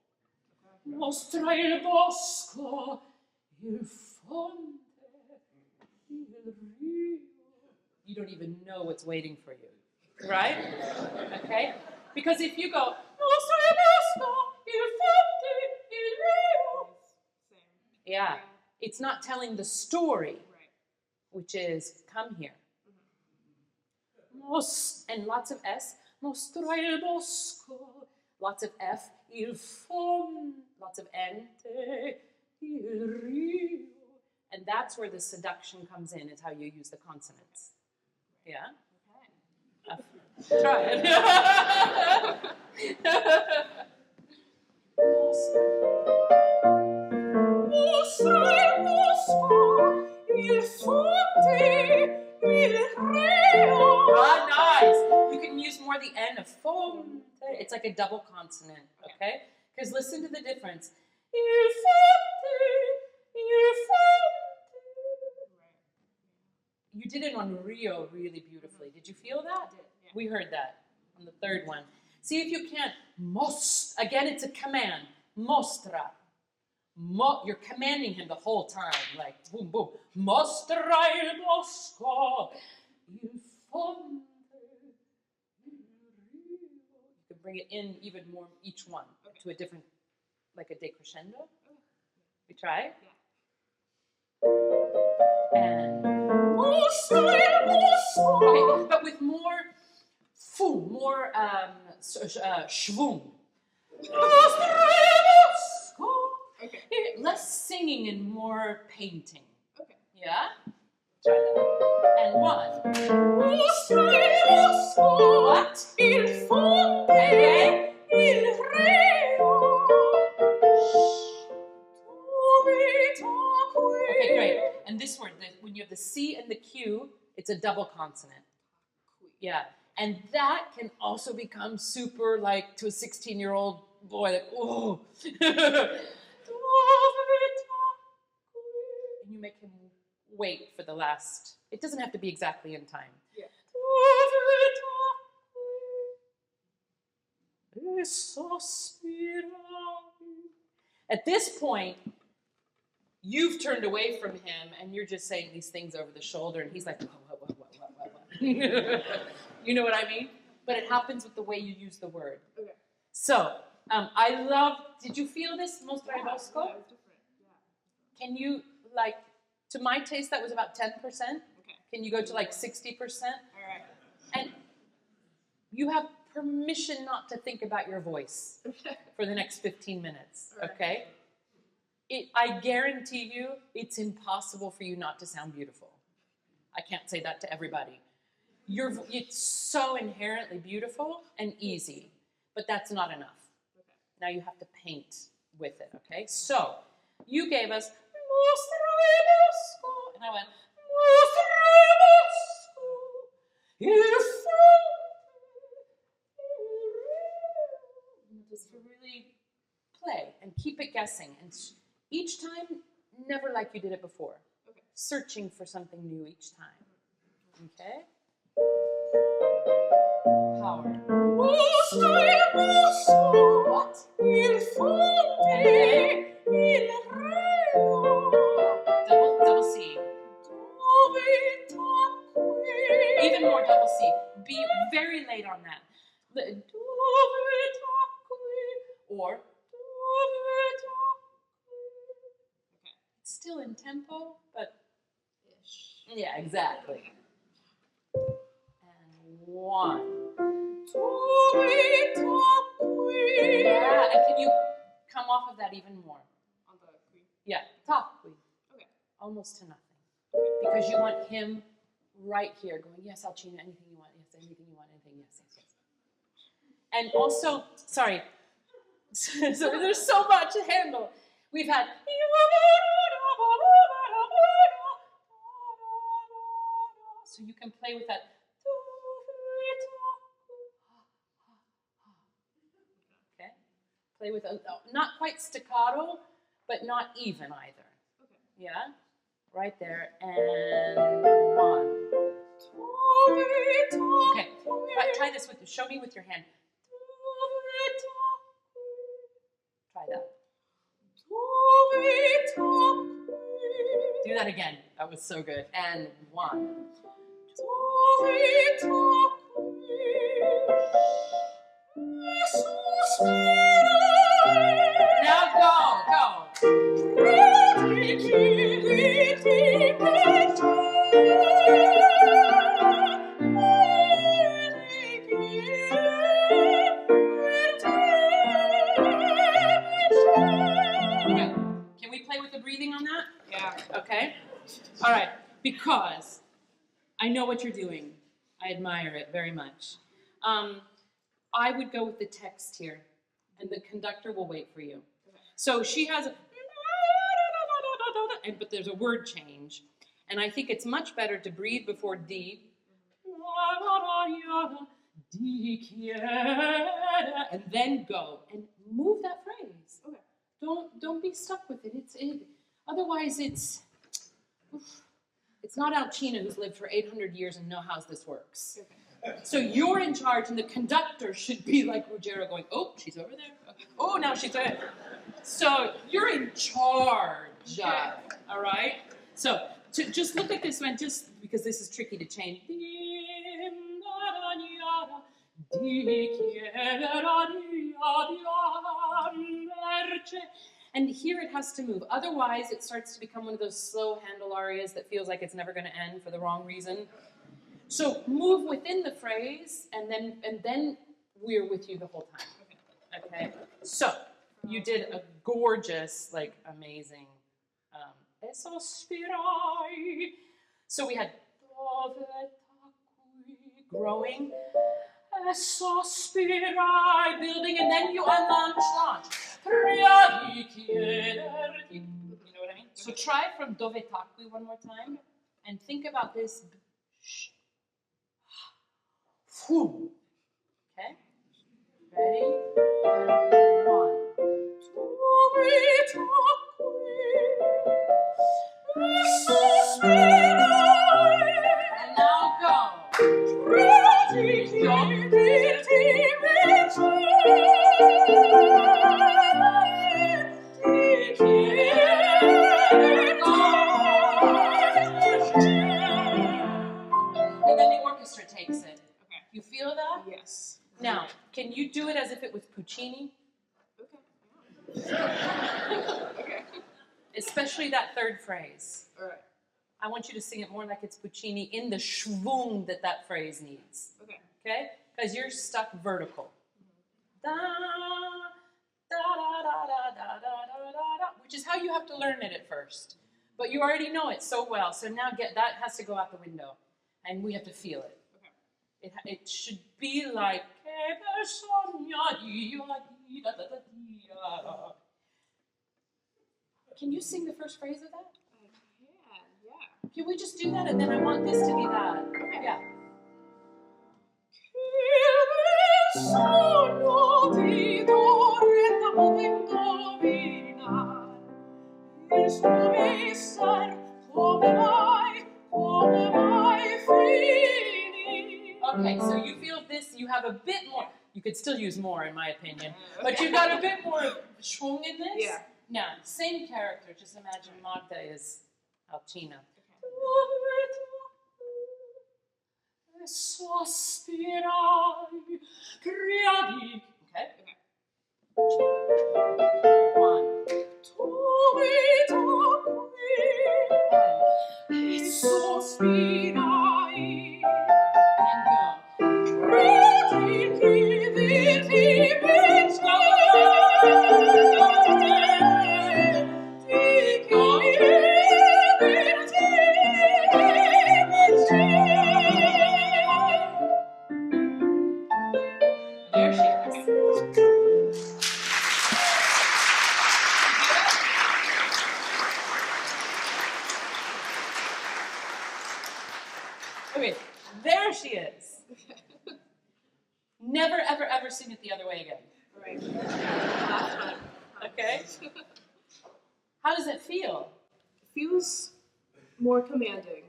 Mostra il bosco, il fonte, il rio. You don't even know what's waiting for you, right? Okay? Because if you go, mostra il bosco, il fonte, il rio. Yeah, it's not telling the story, which is, come here. And lots of S. Mostra il bosco. Lots of F. Il fonte. Lots of N. Il rio. And that's where the seduction comes in, is how you use the consonants. Yeah? Okay. Try it. Mostra il bosco. Il fonte. Ah, nice. You can use more the N of fonte. It's like a double consonant, okay? Because listen to the difference. Il fonte, il fonte. You did it on Rio really beautifully. Did you feel that? I did, yeah. We heard that on the third one. See if you can't. Again, it's a command. Mostra. You're commanding him the whole time, like boom, boom. Mostra il bosco, il fonte. You can bring it in even more, each one, to a different, like a decrescendo. We try? Yeah. And mostra il bosco. Okay, but with more schwung. Mostra il bosco. Okay. Less singing and more painting. Okay. Yeah? Try that. And one. What? Il fonte. Okay. Il rio. Okay, great. And this word, when you have the C and the Q, it's a double consonant. Yeah. And that can also become super, like, to a 16-year-old boy, like, oh. And you make him wait for the last. It doesn't have to be exactly in time. Yeah. At this point, you've turned away from him and you're just saying these things over the shoulder, and he's like, what? You know what I mean? But it happens with the way you use the word. Okay. So, I love, did you feel this, Mostra il bosco? Yeah, it was different. Yeah. Can you, like, to my taste, that was about 10%. Okay. Can you go to like 60%? All right. And you have permission not to think about your voice for the next 15 minutes, okay? I guarantee you, it's impossible for you not to sound beautiful. I can't say that to everybody. It's so inherently beautiful and easy, but that's not enough. Okay. Now you have to paint with it, okay? So, you gave us, Mostra il bosco, and I went, Mostra il bosco, il fonte. Just to really play and keep it guessing. And each time, never like you did it before. Okay. Searching for something new each time. Okay? Power. What? Double C. Even more double C. Be very late on that. Or okay. It's still in tempo, but ish. Yeah, exactly. And one. Yeah, and can you come off of that even more? On the queen. Yeah, top queen. Okay. Almost to nothing. Because you want him right here going, yes, Alcina, anything you want, yes, anything you want, anything, yes, yes, yes. And also, sorry, so there's so much to handle. We've had, so you can play with that. Play with not quite staccato, but not even either. Okay. Yeah? Right there. And 1. Okay. Try this with, show me with your hand. Try that. Do that again. That was so good. And 1. Now go. Okay. Can we play with the breathing on that? Yeah. Okay. All right. Because I know what you're doing. I admire it very much. I would go with the text here, and the conductor will wait for you. So she has but there's a word change, and I think it's much better to breathe before D, and then go and move that phrase. Okay. Don't be stuck with it. Otherwise it's not Alcina who's lived for 800 years and knows how this works. Okay. So you're in charge, and the conductor should be like Ruggiero going, oh, she's over there. Oh, now she's there. So you're in charge, all right? So just look at this one, just because this is tricky to change. And here it has to move. Otherwise, it starts to become one of those slow handle arias that feels like it's never going to end for the wrong reason. So move within the phrase, and then we're with you the whole time. Okay? So you did a gorgeous, amazing sospirai. So we had growing, sospirai, building, and then you launch. You know what I mean? So try from dove tacqui one more time, and think about this. Okay? Ready? And 1. And now go. And then the orchestra takes it. Okay. You feel that? Yes. Now, can you do it as if it was Puccini? Okay. Yeah. Okay. Especially that third phrase. All right. I want you to sing it more like it's Puccini in the schwung that phrase needs. Okay. Okay? Because you're stuck vertical. Da, da, da, da, da, da, da, da, which is how you have to learn it at first. But you already know it so well. So now that has to go out the window. And we have to feel it. It should be like. Can you sing the first phrase of that? I can, yeah. Can we just do that, and then I want this to be that? Okay. Yeah. Okay, so you feel this, you have a bit more, you could still use more in my opinion, but you've got a bit more schwung in this. Yeah. Now, same character, just imagine Magda is Alcina. Okay? Okay. 1. And go. There she is. Okay, there she is. Never, ever, ever sing it the other way again. Right. Right. Last time. Okay. How does it feel? Feels more commanding.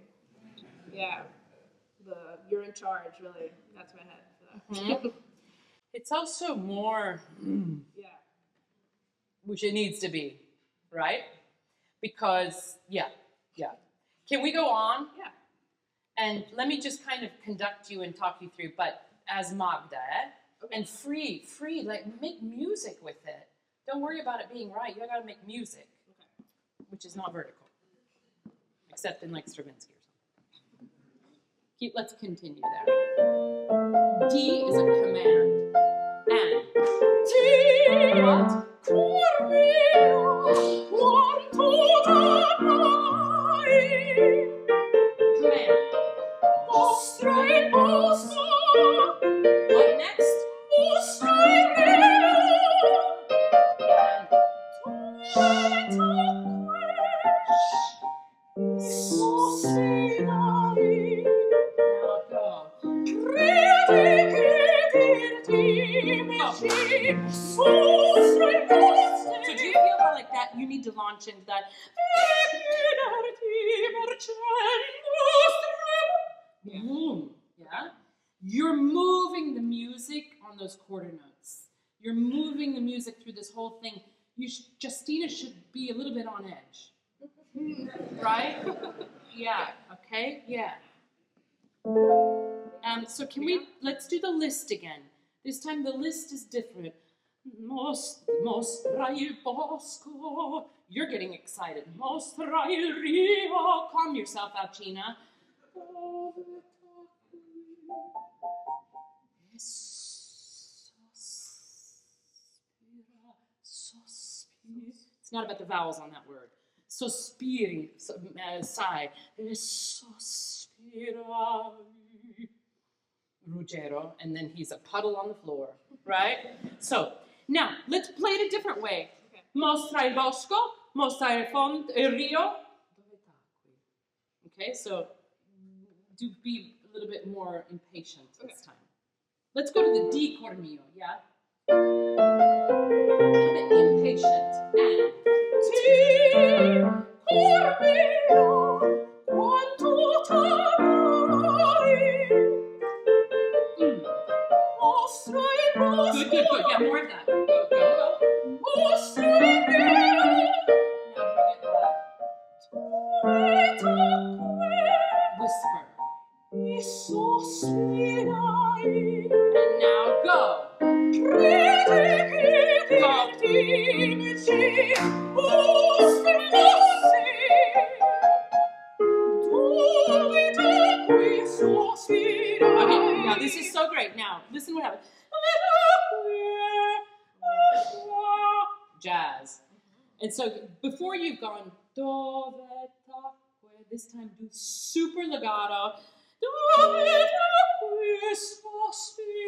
Yeah. You're in charge, really. That's my head for that. It's also more, Yeah. which it needs to be, right? Because, yeah. Can we go on? Yeah. And let me just kind of conduct you and talk you through, but as Magda, Okay. and free, like make music with it. Don't worry about it being right. You gotta make music, Okay. which is not vertical, except in like Stravinsky or something. Let's continue there. D is a command. And T. What? Command. What next? Now go. So do you feel how like that you need to launch into that? Yeah. Boom. Yeah? You're moving the music on those quarter notes. You're moving the music through this whole thing. Justina should be a little bit on edge. Right? Yeah. Okay? Yeah. So let's do the list again. This time the list is different. Mostra il bosco. You're getting excited. Mostra il rio. Calm yourself, Alcina. It's not about the vowels on that word. Sospiri, sigh. Sospira. Ruggero, and then he's a puddle on the floor, right? So, now, let's play it a different way. Okay. Mostra il bosco, mostra il rio. Okay, so do be a little bit more impatient this time. Let's go to the D cormio, yeah? A little bit impatient. And T cormio, quanto t'amai. Good. Yeah, more of that. Go. Now bring it back. Whisper. And now go. Okay, now this is so great. Now, listen what happens. Jazz. And so before you've gone do, ve, ta, que, this time do super legato. Do, ve, ta, que, sospirai.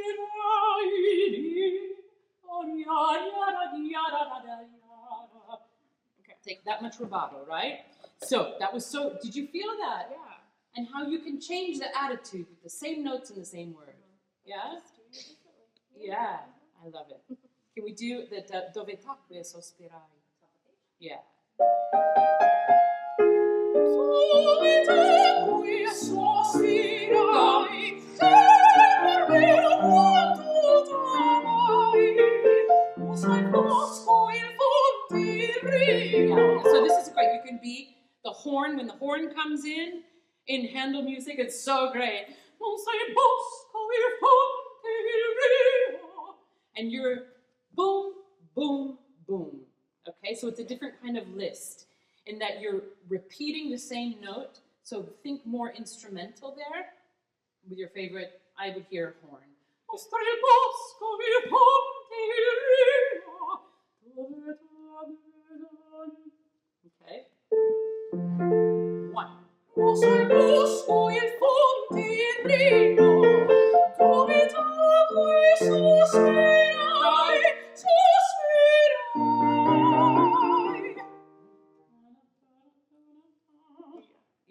Okay, take that much rubato, right? So that was did you feel that? Yeah. And how you can change the attitude with the same notes and the same word. Yeah? Yeah, I love it. Can we do the dove tacque sospirai? Yeah. Dove tacque sospirai. Yeah, so this is great. You can be the horn when the horn comes in Handel music. It's so great. And you're boom, boom, boom. Okay, so it's a different kind of list in that you're repeating the same note. So think more instrumental there. With your favorite, I would hear horn. Okay. One.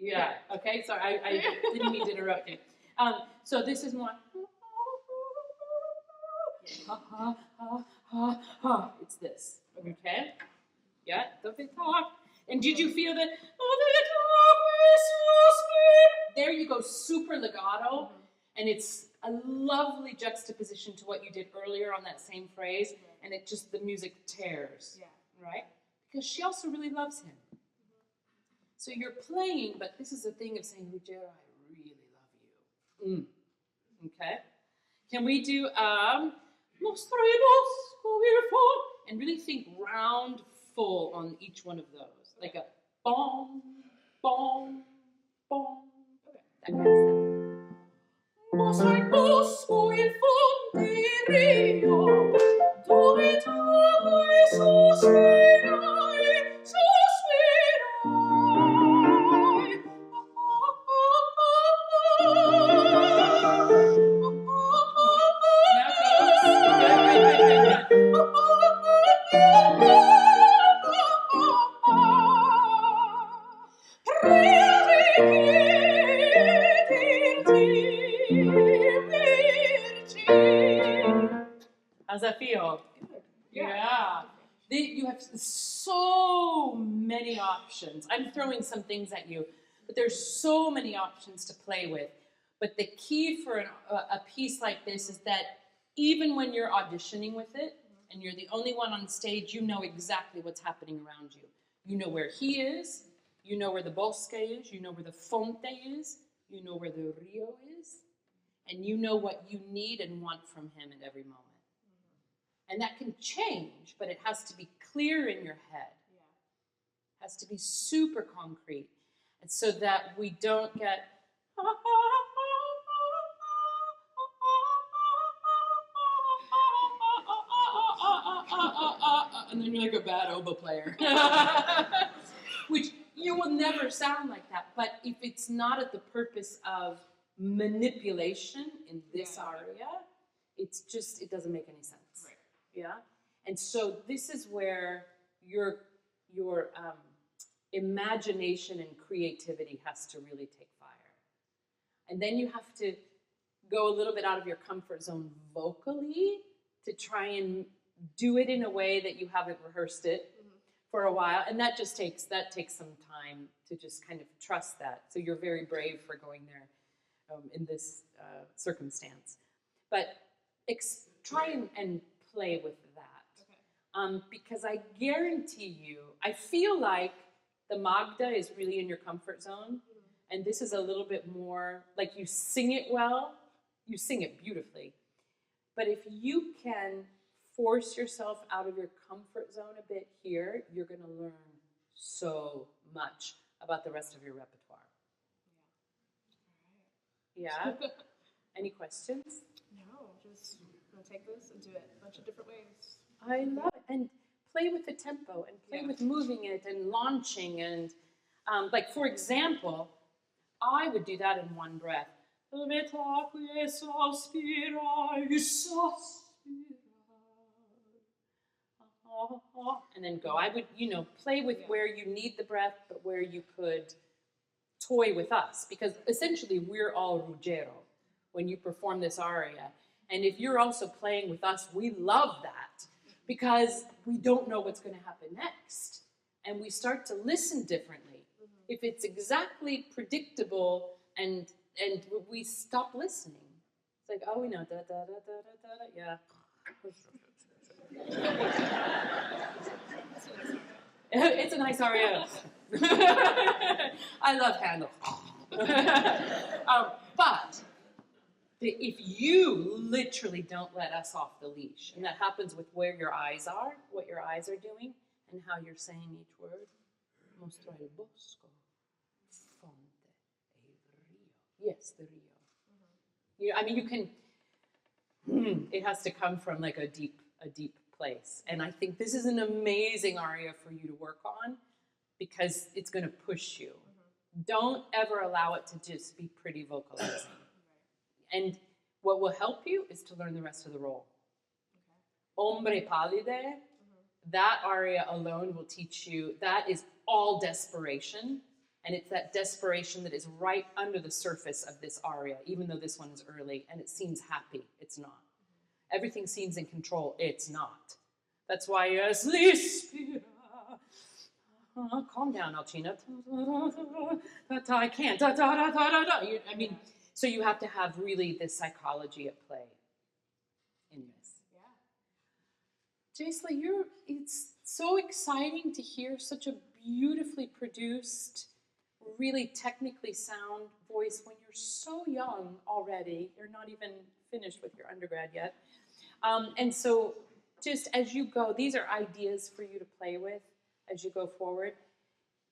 Yeah, okay, sorry, I didn't mean to interrupt you. So this is more. Ha, ha, ha, ha, ha. It's this, okay? Yeah, dove talk. And did you feel that? There you go, super legato. And it's a lovely juxtaposition to what you did earlier on that same phrase. And it just, the music tears, right? Because she also really loves him. So you're playing, but this is a thing of saying, Ruggiero, I really love you. Okay? Can we do and really think round full on each one of those. Like a bong, bong, bong. Okay, that kind of sound. Mosso il bosco il fonte rio, dove tu sospirai, how's that feel? Yeah. You have so many options. I'm throwing some things at you, but there's so many options to play with. But the key for a piece like this is that even when you're auditioning with it, and you're the only one on stage, you know exactly what's happening around you. You know where he is, you know where the bosque is, you know where the fonte is, you know where the rio is, and you know what you need and want from him at every moment. And that can change, but it has to be clear in your head. It has to be super concrete. And so that we don't get, and then you're like a bad oboe player. Which you will never sound like that. But if it's not at the purpose of manipulation in this aria, it's just, it doesn't make any sense. Right. Yeah? And so this is where your imagination and creativity has to really take fire. And then you have to go a little bit out of your comfort zone vocally to try and do it in a way that you haven't rehearsed it for a while. And that takes some time to just kind of trust that. So you're very brave for going there in this circumstance. But try and play with that. Okay. Because I guarantee you, I feel like the Magda is really in your comfort zone. And this is a little bit more, like you sing it well, you sing it beautifully. But if you can force yourself out of your comfort zone a bit here, you're going to learn so much about the rest of your repertoire. Yeah? Any questions? No, just going to take this and do it a bunch of different ways. I love it. And play with the tempo and play with moving it and launching. And like, for example, I would do that in one breath. And then go. I would, play with where you need the breath, but where you could toy with us. Because essentially, we're all Ruggiero when you perform this aria. And if you're also playing with us, we love that. Because we don't know what's going to happen next. And we start to listen differently. If it's exactly predictable and we stop listening. It's like, oh, we know, da, da, da, da, da, da, yeah. It's a nice aria. I love Handel. But if you literally don't let us off the leash, and that happens with where your eyes are, what your eyes are doing, and how you're saying each word. Mostro il bosco, fonte, e rio. Yes, the rio. I mean, you can. It has to come from like a deep place, and I think this is an amazing aria for you to work on because it's going to push you. Don't ever allow it to just be pretty vocalizing. And what will help you is to learn the rest of the role. Ombre pallide, that aria alone will teach you, that is all desperation. And it's that desperation that is right under the surface of this aria, even though this one is early and it seems happy. It's not. Everything seems in control. It's not. That's why calm down, Alcina. I can't. I mean, so you have to have really this psychology at play in this. Joyce, it's so exciting to hear such a beautifully produced, really technically sound voice when you're so young already. You're not even finished with your undergrad yet. And so just as you go, these are ideas for you to play with as you go forward.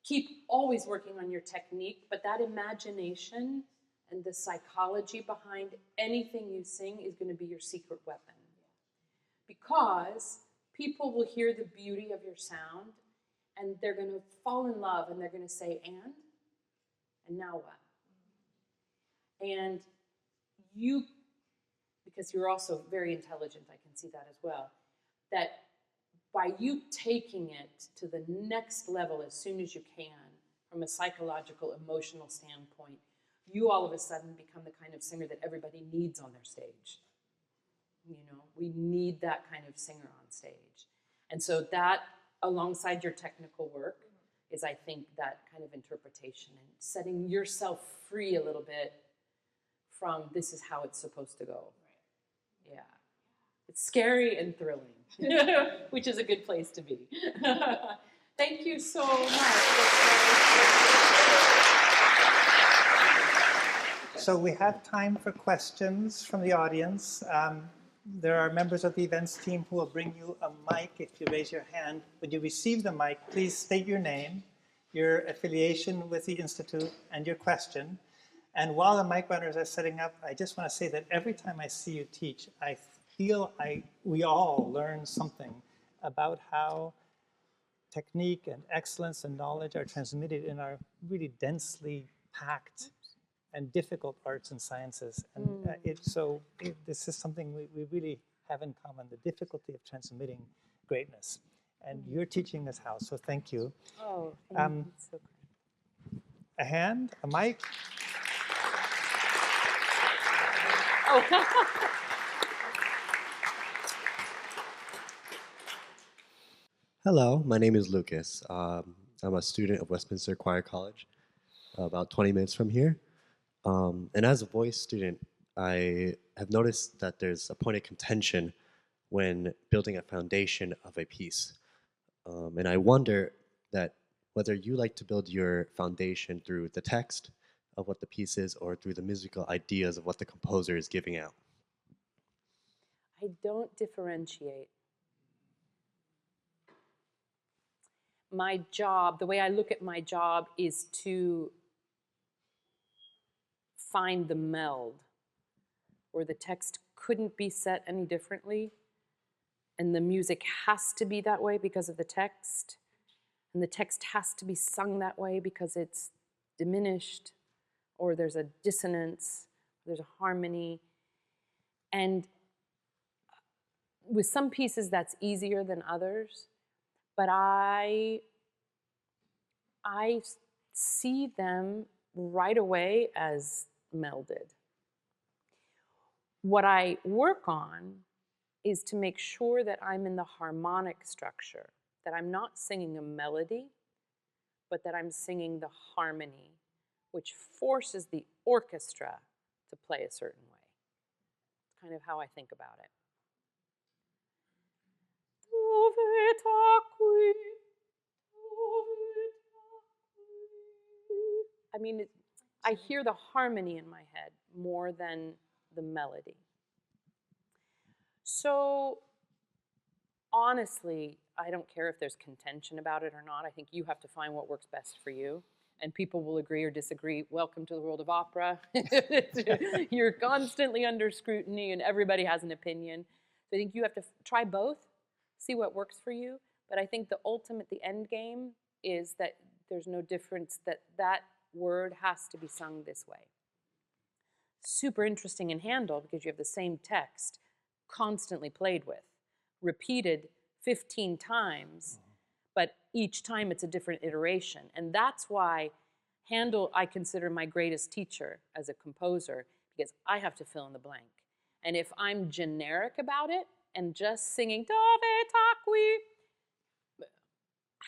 Keep always working on your technique, but that imagination and the psychology behind anything you sing is going to be your secret weapon. Because people will hear the beauty of your sound, and they're going to fall in love, and they're going to say, and now what? And you, because you're also very intelligent, I can see that as well, that by you taking it to the next level as soon as you can, from a psychological, emotional standpoint, you all of a sudden become the kind of singer that everybody needs on their stage. You know, we need that kind of singer on stage. And so that, alongside your technical work, is, I think, that kind of interpretation and setting yourself free a little bit from this is how it's supposed to go. Yeah. It's scary and thrilling, which is a good place to be. Thank you so much. So we have time for questions from the audience. There are members of the events team who will bring you a mic if you raise your hand. When you receive the mic, please state your name, your affiliation with the Institute, and your question. And while the mic runners are setting up, I just want to say that every time I see you teach, I feel we all learn something about how technique and excellence and knowledge are transmitted in our really densely packed and difficult arts and sciences. And this is something we really have in common, the difficulty of transmitting greatness. And you're teaching us how, so thank you. Oh, thank you. So great. A hand, a mic. Oh. Hello, my name is Lucas. I'm a student of Westminster Choir College, about 20 minutes from here. And as a voice student, I have noticed that there's a point of contention when building a foundation of a piece. And I wonder that whether you like to build your foundation through the text of what the piece is or through the musical ideas of what the composer is giving out. I don't differentiate. My job, the way I look at my job, is to find the meld where the text couldn't be set any differently, and the music has to be that way because of the text, and the text has to be sung that way because it's diminished, or there's a dissonance, there's a harmony. And with some pieces that's easier than others, but I see them right away as melded. What I work on is to make sure that I'm in the harmonic structure, that I'm not singing a melody, but that I'm singing the harmony, which forces the orchestra to play a certain way. It's kind of how I think about it. I mean, I hear the harmony in my head more than the melody. So honestly, I don't care if there's contention about it or not. I think you have to find what works best for you. And people will agree or disagree. Welcome to the world of opera. You're constantly under scrutiny and everybody has an opinion. So I think you have to try both, see what works for you. But I think the end game is that there's no difference, that word has to be sung this way. Super interesting in Handel because you have the same text constantly played with, repeated 15 times, but each time it's a different iteration. And that's why Handel I consider my greatest teacher as a composer, because I have to fill in the blank. And if I'm generic about it and just singing Dove taqui,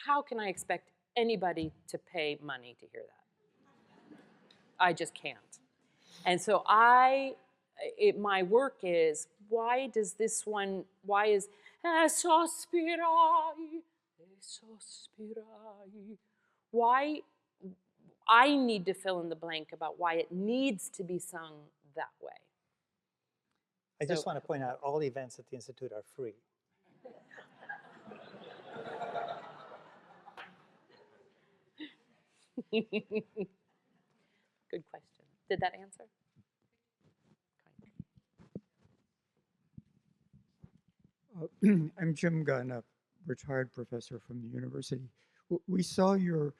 how can I expect anybody to pay money to hear that? I just can't. And so my work is, why is sospirai, sospirai, why I need to fill in the blank about why it needs to be sung that way. I just want to point out all events at the Institute are free. Good question. Did that answer? I'm Jim Gunn, a retired professor from the university. We saw your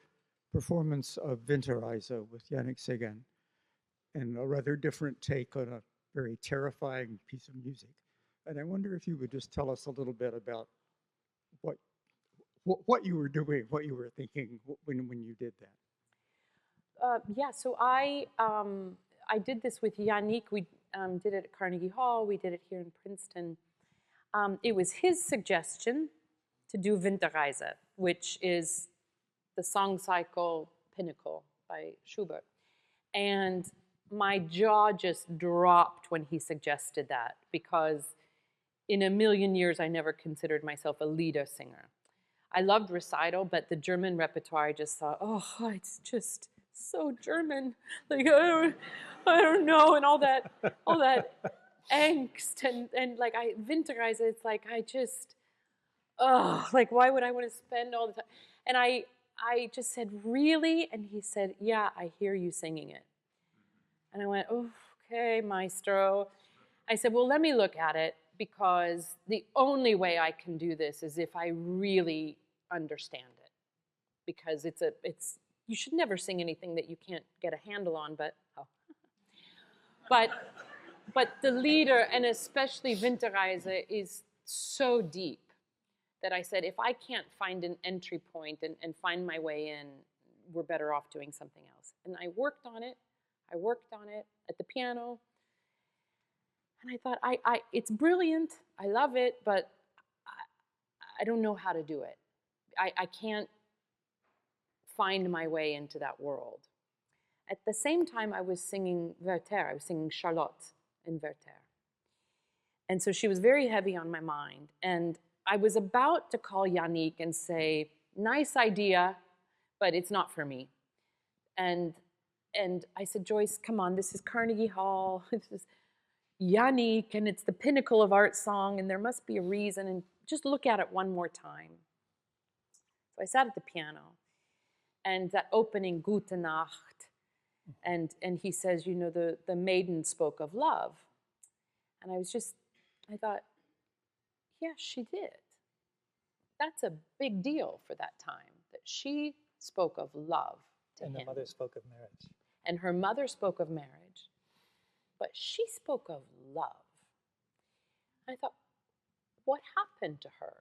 performance of Winterreise with Yannick Séguin, and a rather different take on a very terrifying piece of music. And I wonder if you would just tell us a little bit about what you were doing, what you were thinking when you did that. Yeah, so I did this with Yannick. We did it at Carnegie Hall. We did it here in Princeton. It was his suggestion to do Winterreise, which is the song cycle pinnacle by Schubert. And my jaw just dropped when he suggested that, because in a million years I never considered myself a lieder singer. I loved recital, but the German repertoire, I just thought, oh, it's just so German. Like, I don't know, and all that angst and like Winterreise, it's like like why would I want to spend all the time? And I just said, really? And he said, yeah, I hear you singing it. And I went, oh, okay, maestro. I said, well, let me look at it, because the only way I can do this is if I really understand it. Because you should never sing anything that you can't get a handle on, but the lieder, and especially Winterreise, is so deep that I said, if I can't find an entry point and find my way in, we're better off doing something else. And I worked on it at the piano. And I thought, it's brilliant. I love it, but I don't know how to do it. I can't find my way into that world. At the same time, I was singing Werther. I was singing Charlotte in Werther. And so she was very heavy on my mind. And I was about to call Yannick and say, nice idea, but it's not for me. And I said, Joyce, come on, this is Carnegie Hall. This is Yannick, and it's the pinnacle of art song, and there must be a reason, and just look at it one more time. So I sat at the piano, and that opening Gute Nacht, and he says, you know, the maiden spoke of love. And I thought, yeah, she did. That's a big deal for that time, that she spoke of love to him. And the mother spoke of marriage. And her mother spoke of marriage. But she spoke of love. I thought, what happened to her?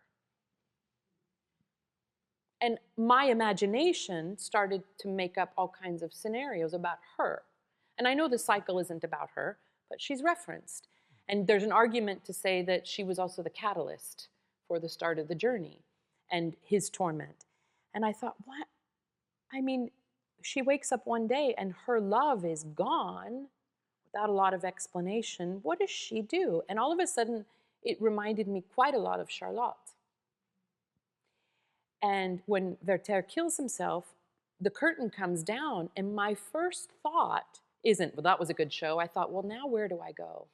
And my imagination started to make up all kinds of scenarios about her. And I know the cycle isn't about her, but she's referenced. And there's an argument to say that she was also the catalyst for the start of the journey and his torment. And I thought, what? I mean, she wakes up one day and her love is gone without a lot of explanation. What does she do? And all of a sudden, it reminded me quite a lot of Charlotte. And when Werther kills himself, the curtain comes down, and my first thought isn't, well, that was a good show. I thought, well, now where do I go?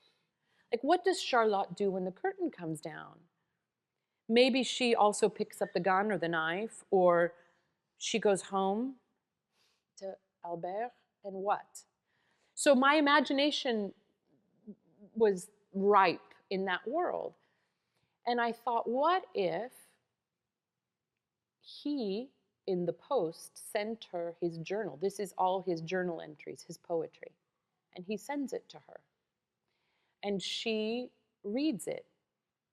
Like, what does Charlotte do when the curtain comes down? Maybe she also picks up the gun or the knife, or she goes home to Albert, and what? So my imagination was ripe in that world. And I thought, what if he, in the post, sent her his journal? This is all his journal entries, his poetry. And he sends it to her. And she reads it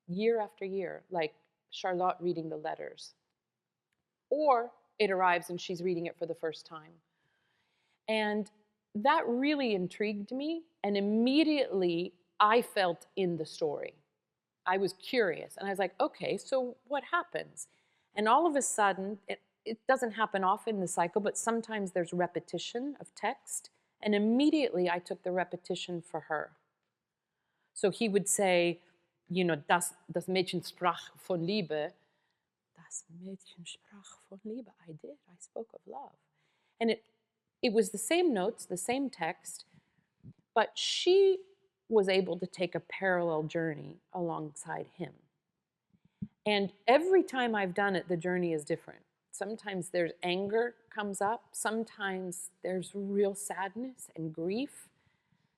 year after year, like Charlotte reading the letters. Or it arrives and she's reading it for the first time. And that really intrigued me. And immediately I felt in the story. I was curious, and I was like, okay, so what happens? And all of a sudden, it doesn't happen often in the cycle, but sometimes there's repetition of text, and immediately I took the repetition for her. So he would say, you know, das Mädchen sprach von Liebe. Das Mädchen sprach von Liebe. I did. I spoke of love. And it was the same notes, the same text, but she was able to take a parallel journey alongside him. And every time I've done it, the journey is different. Sometimes there's anger comes up. Sometimes there's real sadness and grief.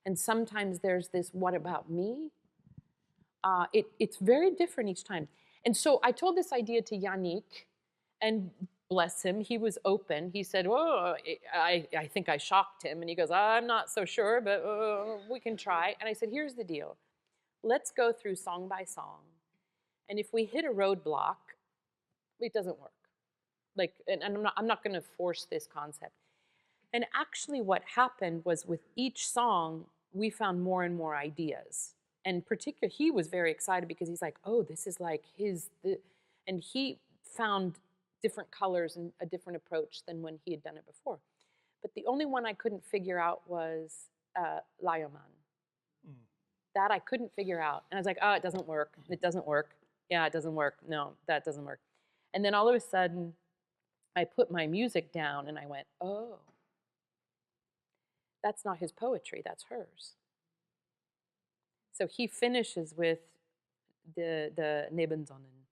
And sometimes there's this, what about me? It's very different each time. And so I told this idea to Yannick, and bless him, he was open. He said, oh, I think I shocked him. And he goes, I'm not so sure, but we can try. And I said, here's the deal. Let's go through song by song. And if we hit a roadblock, it doesn't work. Like, and I'm not going to force this concept. And actually what happened was with each song, we found more and more ideas. And particularly, he was very excited because he's like, oh, this is like and he found different colors and a different approach than when he had done it before. But the only one I couldn't figure out was Layaman. That I couldn't figure out. And I was like, oh, it doesn't work. It doesn't work. Yeah, it doesn't work. No, that doesn't work. And then all of a sudden, I put my music down and I went, oh, that's not his poetry, that's hers. So he finishes with the Nebensonnen.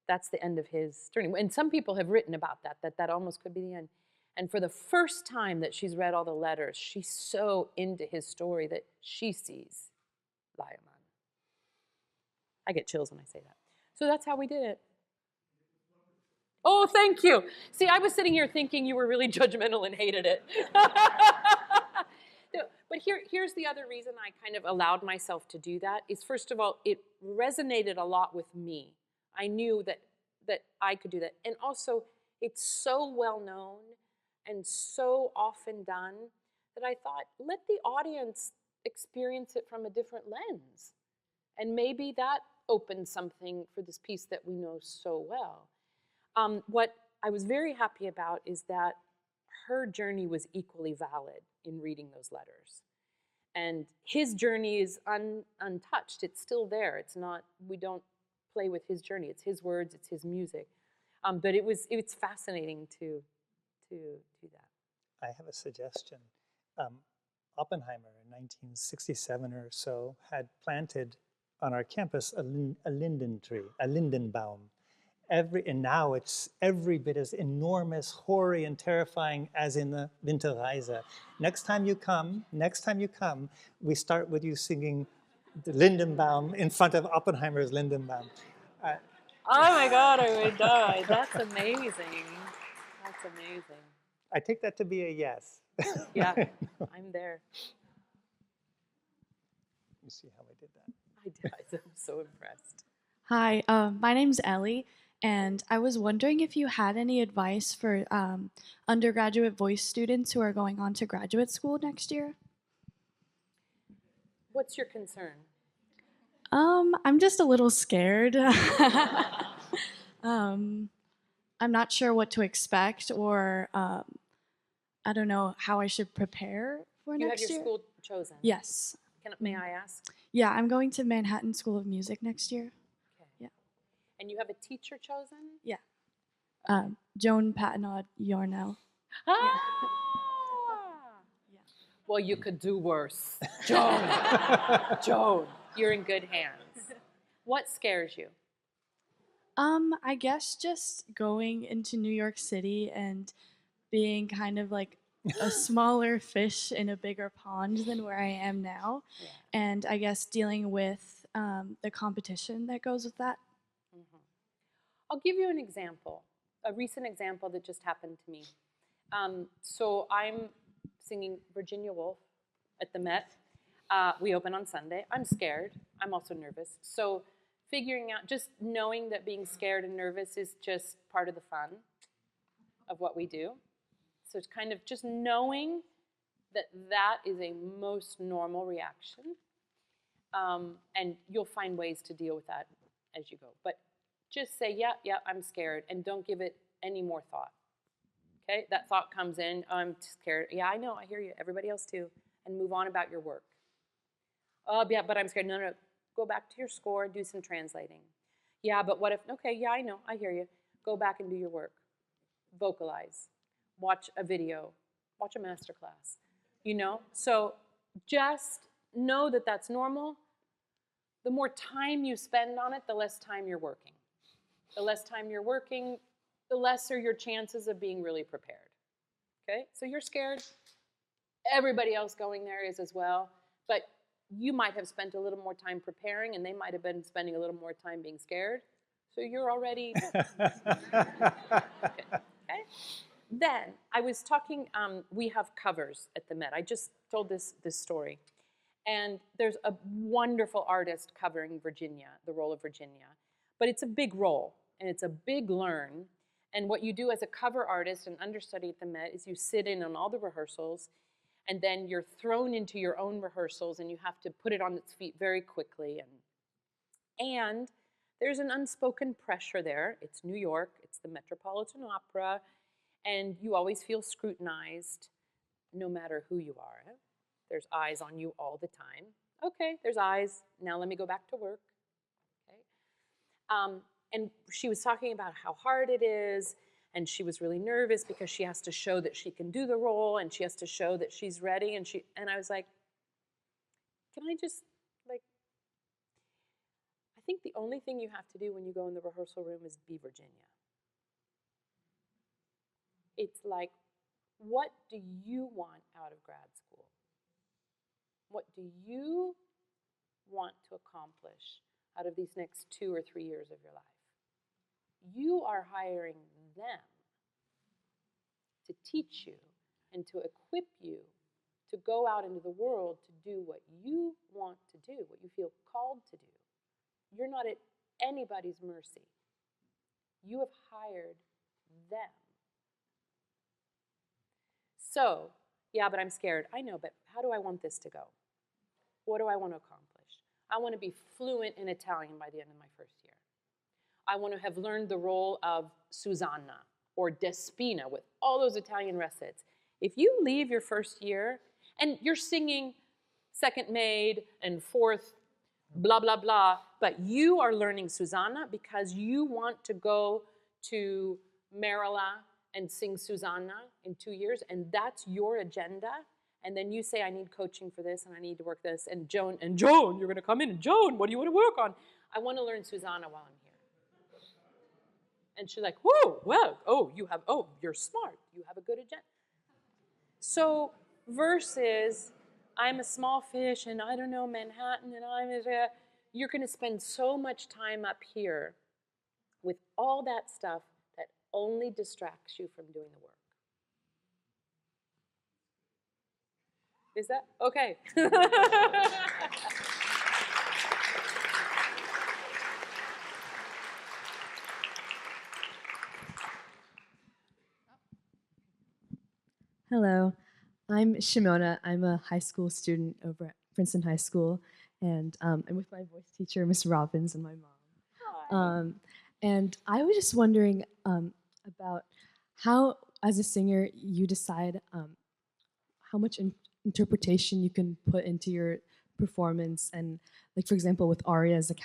That's the end of his journey. And some people have written about that almost could be the end. And for the first time that she's read all the letters, she's so into his story that she sees Layaman. I get chills when I say that. So that's how we did it. Oh, thank you. See, I was sitting here thinking you were really judgmental and hated it. No, but here's the other reason I kind of allowed myself to do that is, first of all, it resonated a lot with me. I knew that I could do that. And also, it's so well known and so often done that I thought, let the audience experience it from a different lens. And maybe that opens something for this piece that we know so well. What I was very happy about is that her journey was equally valid in reading those letters. And his journey is untouched. It's still there. It's not, we don't play with his journey. It's his words, it's his music. But it's fascinating to do that. I have a suggestion. Oppenheimer in 1967 or so had planted on our campus a linden tree, a lindenbaum. And now it's every bit as enormous, hoary, and terrifying as in the Winterreise. Next time you come, we start with you singing the Lindenbaum in front of Oppenheimer's Lindenbaum. Oh my God, I would die. That's amazing. That's amazing. I take that to be a yes. Yeah, I'm there. You see how I did that? I'm so impressed. Hi, my name's Ellie, and I was wondering if you had any advice for undergraduate voice students who are going on to graduate school next year. What's your concern? I'm just a little scared. I'm not sure what to expect, or I don't know how I should prepare for You next have your year. school chosen? Yes. May I ask? Yeah, I'm going to Manhattan School of Music next year. Okay. Yeah. And you have a teacher chosen? Yeah. Joan Patnaud Yarnell. Ah! Yeah. Well, you could do worse. Joan. Joan, you're in good hands. What scares you? I guess just going into New York City and being kind of like a smaller fish in a bigger pond than where I am now. Yeah. And I guess dealing with the competition that goes with that. Mm-hmm. I'll give you an example, a recent example that just happened to me. So I'm singing Virginia Woolf at the Met. We open on Sunday. I'm scared. I'm also nervous. So figuring out, just knowing that being scared and nervous is just part of the fun of what we do. So it's kind of just knowing that that is a most normal reaction. And you'll find ways to deal with that as you go. But just say, yeah, I'm scared, and don't give it any more thought. Okay, that thought comes in, oh, I'm scared. Yeah, I know, I hear you. Everybody else too. And move on about your work. Oh, yeah, but I'm scared. No. Go back to your score, do some translating. Yeah, but what if, okay, yeah, I know, I hear you. Go back and do your work. Vocalize. Watch a video. Watch a masterclass. You know? So just know that that's normal. The more time you spend on it, the less time you're working. The less time you're working, the lesser your chances of being really prepared. Okay? So you're scared. Everybody else going there is as well. But you might have spent a little more time preparing, and they might have been spending a little more time being scared. So you're already okay. Then I was talking. We have covers at the Met. I just told this story, and there's a wonderful artist covering Virginia, the role of Virginia, but it's a big role and it's a big learn. And what you do as a cover artist and understudy at the Met is you sit in on all the rehearsals, and then you're thrown into your own rehearsals, and you have to put it on its feet very quickly. And there's an unspoken pressure there. It's New York, it's the Metropolitan Opera, and you always feel scrutinized no matter who you are. There's eyes on you all the time. Okay, there's eyes. Now let me go back to work. Okay. And she was talking about how hard it is, and she was really nervous because she has to show that she can do the role, and she has to show that she's ready. And I was like, can I just, like, I think the only thing you have to do when you go in the rehearsal room is be Virginia. It's like, what do you want out of grad school? What do you want to accomplish out of these next 2 or 3 years of your life? You are hiring them to teach you and to equip you to go out into the world to do what you want to do, what you feel called to do. You're not at anybody's mercy. You have hired them. So, yeah, but I'm scared. I know, but how do I want this to go? What do I want to accomplish? I want to be fluent in Italian by the end of my first year. I want to have learned the role of Susanna or Despina with all those Italian recits. If you leave your first year and you're singing second maid and fourth blah, blah, blah, but you are learning Susanna because you want to go to Marilla and sing Susanna in 2 years, and that's your agenda, and then you say, I need coaching for this, and I need to work this, and Joan, you're going to come in, and Joan, what do you want to work on? I want to learn Susanna while I'm here. And she's like, whoa, well, you're smart. You have a good agenda. So versus, I'm a small fish, and I don't know Manhattan, and you're going to spend so much time up here with all that stuff that only distracts you from doing the work. Is that okay? Hello, I'm Shimona. I'm a high school student over at Princeton High School, and I'm with my voice teacher, Miss Robbins, and my mom. And I was just wondering about how, as a singer, you decide how much interpretation you can put into your performance, and like for example with arias, like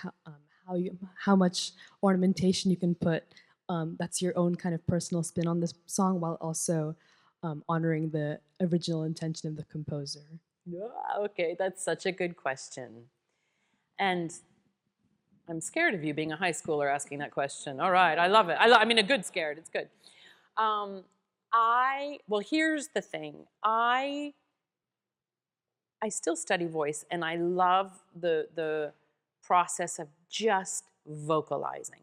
how much ornamentation you can put. That's your own kind of personal spin on this song, while also honoring the original intention of the composer. Yeah, okay, that's such a good question. And I'm scared of you being a high schooler asking that question. All right, I love it. I mean, a good scared, it's good. Well, here's the thing. I still study voice, and I love the process of just vocalizing.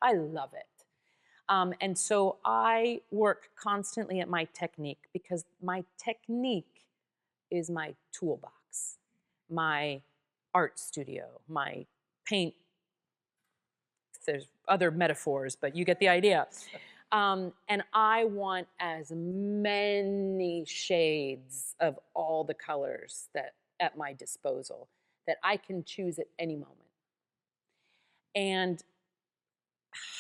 I love it. And so I work constantly at my technique, because my technique is my toolbox, my art studio, my paint. There's other metaphors, but you get the idea. And I want as many shades of all the colors that at my disposal. that I can choose at any moment. And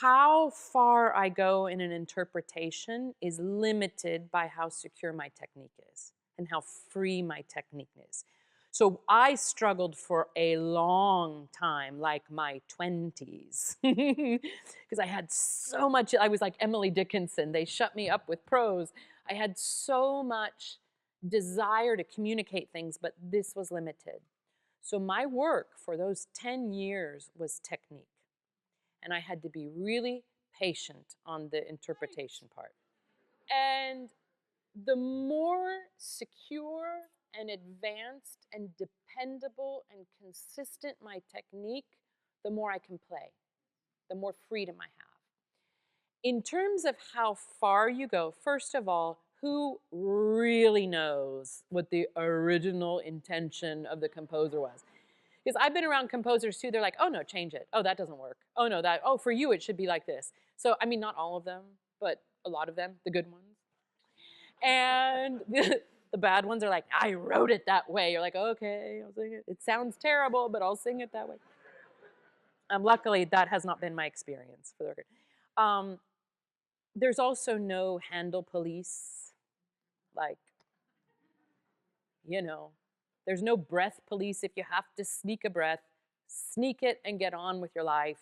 how far I go in an interpretation is limited by how secure my technique is and how free my technique is. So I struggled for a long time, like my 20s, because I had so much. I was like Emily Dickinson. They shut me up with prose. I had so much desire to communicate things, but this was limited. So my work for those 10 years was technique. And I had to be really patient on the interpretation part. And the more secure and advanced and dependable and consistent my technique, the more I can play, the more freedom I have. In terms of how far you go, first of all, who really knows what the original intention of the composer was? Because I've been around composers too, they're like, oh no, change it. Oh, that doesn't work. Oh no, oh, for you it should be like this. So, I mean, not all of them, but a lot of them, the good ones. And the bad ones are like, I wrote it that way. You're like, okay, I'll sing it. It sounds terrible, but I'll sing it that way. Luckily, that has not been my experience, for the record. There's also no Handel police. Like, you know, there's no breath police. If you have to sneak a breath, sneak it and get on with your life.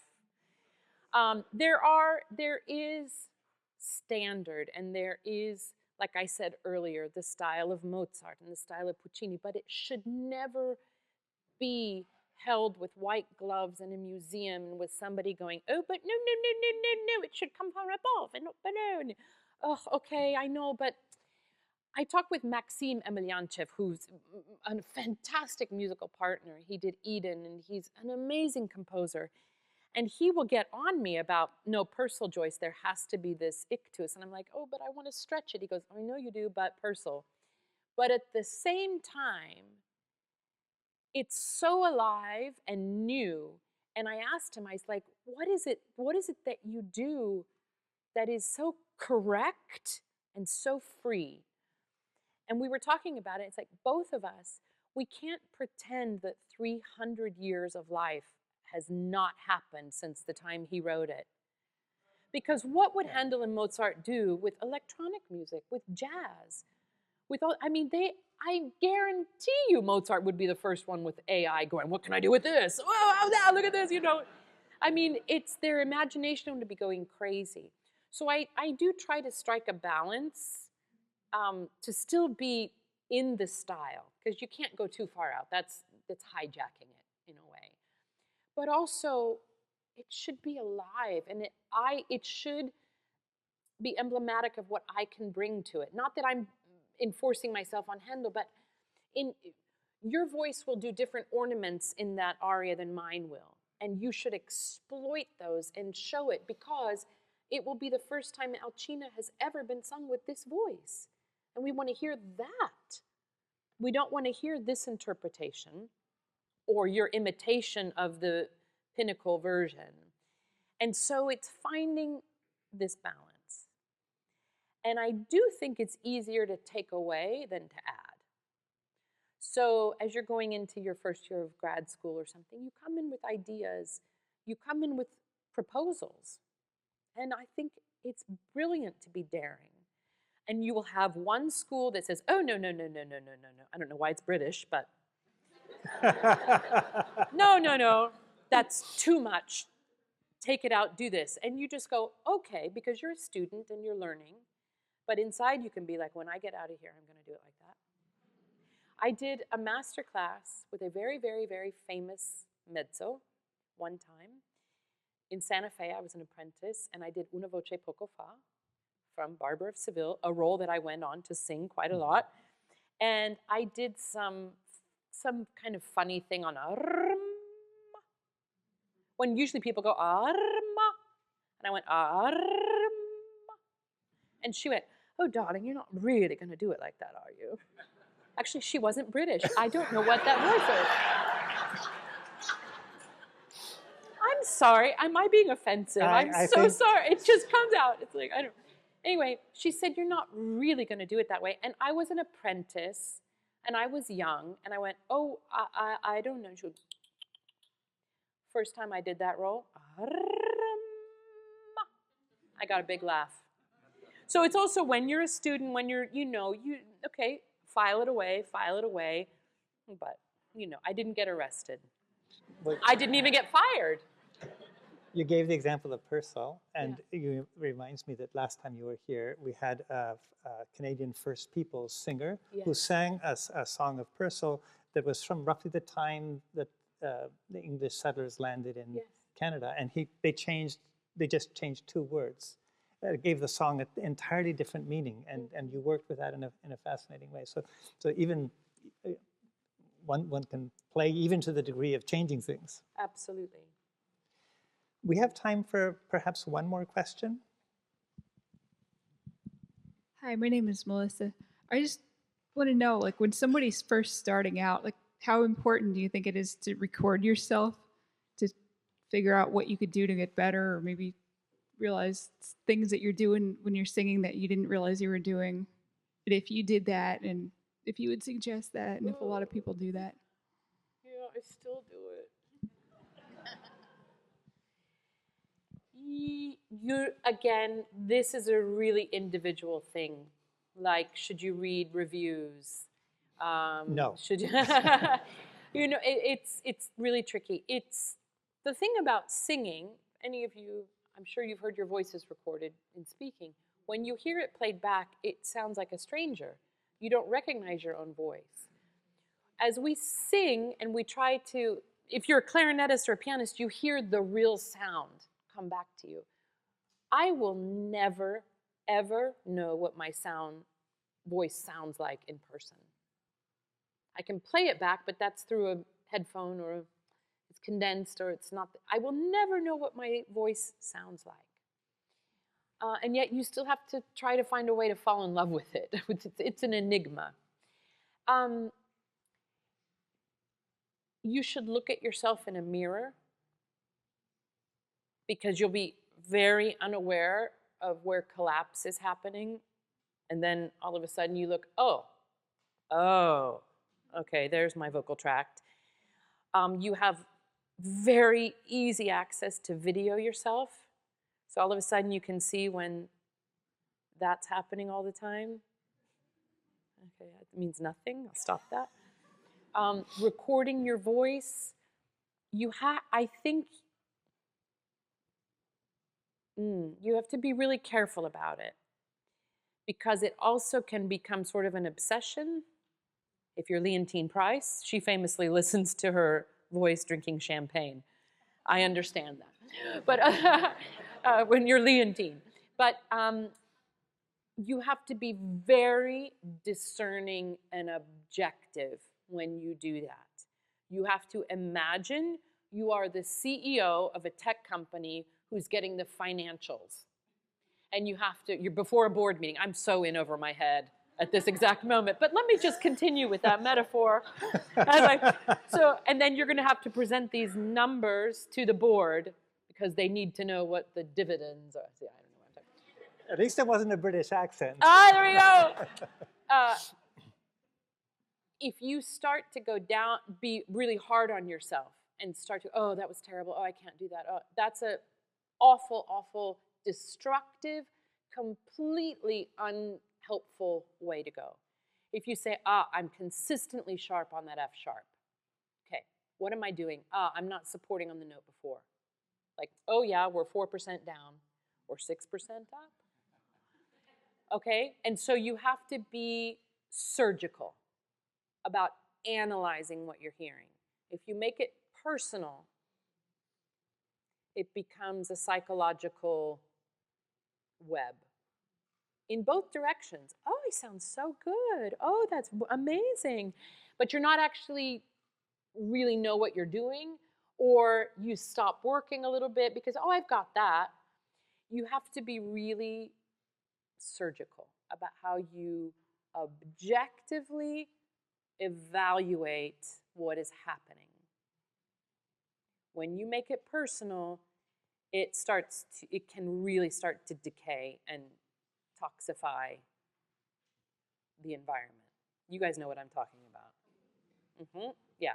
There is standard, and there is, like I said earlier, the style of Mozart and the style of Puccini, but it should never be held with white gloves in a museum and with somebody going, oh, but no, no, no, no, no, no, it should come from above, and not below. Oh, okay, I know, but I talked with Maxim Emelianchev, who's a fantastic musical partner. He did Eden, and he's an amazing composer. And he will get on me about, no, Purcell, Joyce, there has to be this ictus. And I'm like, oh, but I want to stretch it. He goes, I know you do, but Purcell. But at the same time, it's so alive and new. And I asked him, I was like, what is it that you do that is so correct and so free? And we were talking about it. It's like both of us, we can't pretend that 300 years of life has not happened since the time he wrote it. Because what would Handel and Mozart do with electronic music, with jazz, with all, I mean, I guarantee you Mozart would be the first one with AI going, what can I do with this? Oh, now look at this, you know. I mean, it's their imagination would be going crazy. So I do try to strike a balance to still be in the style, because you can't go too far out. That's hijacking it in a way. But also, it should be alive, and it should be emblematic of what I can bring to it. Not that I'm enforcing myself on Handel, but your voice will do different ornaments in that aria than mine will, and you should exploit those and show it, because it will be the first time Alcina has ever been sung with this voice. And we want to hear that. We don't want to hear this interpretation or your imitation of the pinnacle version. And so it's finding this balance. And I do think it's easier to take away than to add. So as you're going into your first year of grad school or something, you come in with ideas, you come in with proposals. And I think it's brilliant to be daring. And you will have one school that says, oh, no, no, no, no, no, no, no, no. I don't know why it's British, but no, no, no, that's too much. Take it out, do this. And you just go, okay, because you're a student and you're learning. But inside you can be like, when I get out of here, I'm going to do it like that. I did a master class with a very, very, very famous mezzo one time. In Santa Fe, I was an apprentice, and I did Una voce poco fa from Barbara of Seville, a role that I went on to sing quite a lot. And I did some kind of funny thing on arma, when usually people go arma, and I went arma. And she went, oh, darling, you're not really going to do it like that, are you? Actually, she wasn't British. I don't know what that voice is. I'm sorry. Am I being offensive? I'm so sorry. It just comes out. It's like, I don't. Anyway, she said, you're not really going to do it that way. And I was an apprentice. And I was young, and I went, oh, I don't know. She would, first time I did that roll, I got a big laugh. So it's also when you're a student, when you're, okay, file it away. But, I didn't get arrested. But I didn't even get fired. you gave the example of Purcell, and it reminds me that last time you were here, we had a Canadian First Peoples singer who sang a song of Purcell that was from roughly the time that the English settlers landed in Canada, and they just changed 2 words. It gave the song an entirely different meaning, and you worked with that in a fascinating way. So even one can play even to the degree of changing things. Absolutely. We have time for perhaps one more question. Hi, my name is Melissa. I just want to know, like, when somebody's first starting out, like, how important do you think it is to record yourself to figure out what you could do to get better, or maybe realize things that you're doing when you're singing that you didn't realize you were doing? And if you did that, and if you would suggest that, and if a lot of people do that. Yeah, I still do it. Again, this is a really individual thing. Like, should you read reviews? No. Should you? It's really tricky. It's the thing about singing. Any of you, I'm sure you've heard your voices recorded in speaking. When you hear it played back, it sounds like a stranger. You don't recognize your own voice. As we sing and we try to, if you're a clarinetist or a pianist, you hear the real sound come back to you. I will never, ever know what my voice sounds like in person. I can play it back, but that's through a headphone, or it's condensed, or it's not. I will never know what my voice sounds like. And yet you still have to try to find a way to fall in love with it. It's an enigma. You should look at yourself in a mirror, because you'll be very unaware of where collapse is happening. And then all of a sudden you look, oh, okay, there's my vocal tract. You have very easy access to video yourself. So all of a sudden you can see when that's happening all the time. Okay, that means nothing. I'll stop that. Recording your voice, I think you have to be really careful about it, because it also can become sort of an obsession. If you're Leontine Price, she famously listens to her voice drinking champagne. I understand that. But when you're Leontine. But you have to be very discerning and objective when you do that. You have to imagine you are the CEO of a tech company who's getting the financials. And you're before a board meeting. I'm so in over my head at this exact moment. But let me just continue with that metaphor. And then you're going to have to present these numbers to the board, because they need to know what the dividends are. See, I don't know what I'm talking about. At least it wasn't a British accent. There we go. If you start to go down, be really hard on yourself and start to, oh, that was terrible. Oh, I can't do that. Oh, that's a awful, awful, destructive, completely unhelpful way to go. If you say, I'm consistently sharp on that F sharp. Okay, what am I doing? I'm not supporting on the note before. Like, oh yeah, we're 4% down or 6% up. Okay, and so you have to be surgical about analyzing what you're hearing. If you make it personal, it becomes a psychological web in both directions. Oh, he sounds so good. Oh, that's amazing. But you're not actually really know what you're doing, or you stop working a little bit because, oh, I've got that. You have to be really surgical about how you objectively evaluate what is happening. When you make it personal, it can really start to decay and toxify the environment. You guys know what I'm talking about. Yeah.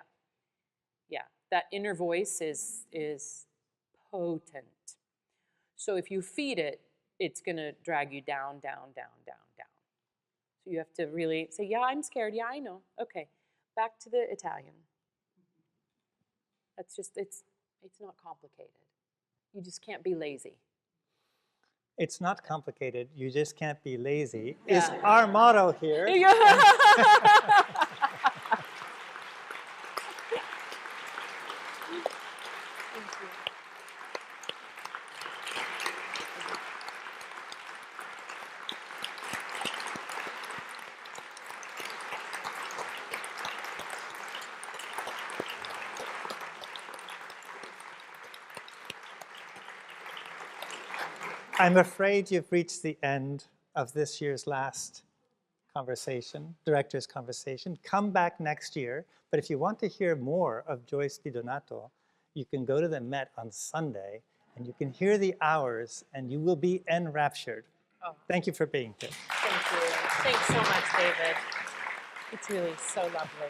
Yeah. That inner voice is potent. So if you feed it, it's going to drag you down, down, down, down, down. So you have to really say, yeah, I'm scared. Yeah, I know. Okay. Back to the Italian. That's just, it's not complicated. You just can't be lazy. It's not complicated. You just can't be lazy. Yeah. Is our motto here. I'm afraid you've reached the end of this year's last conversation, director's conversation. Come back next year. But if you want to hear more of Joyce Di Donato, you can go to the Met on Sunday and you can hear the hours and you will be enraptured. Oh. Thank you for being here. Thank you. Thanks so much, David. It's really so lovely.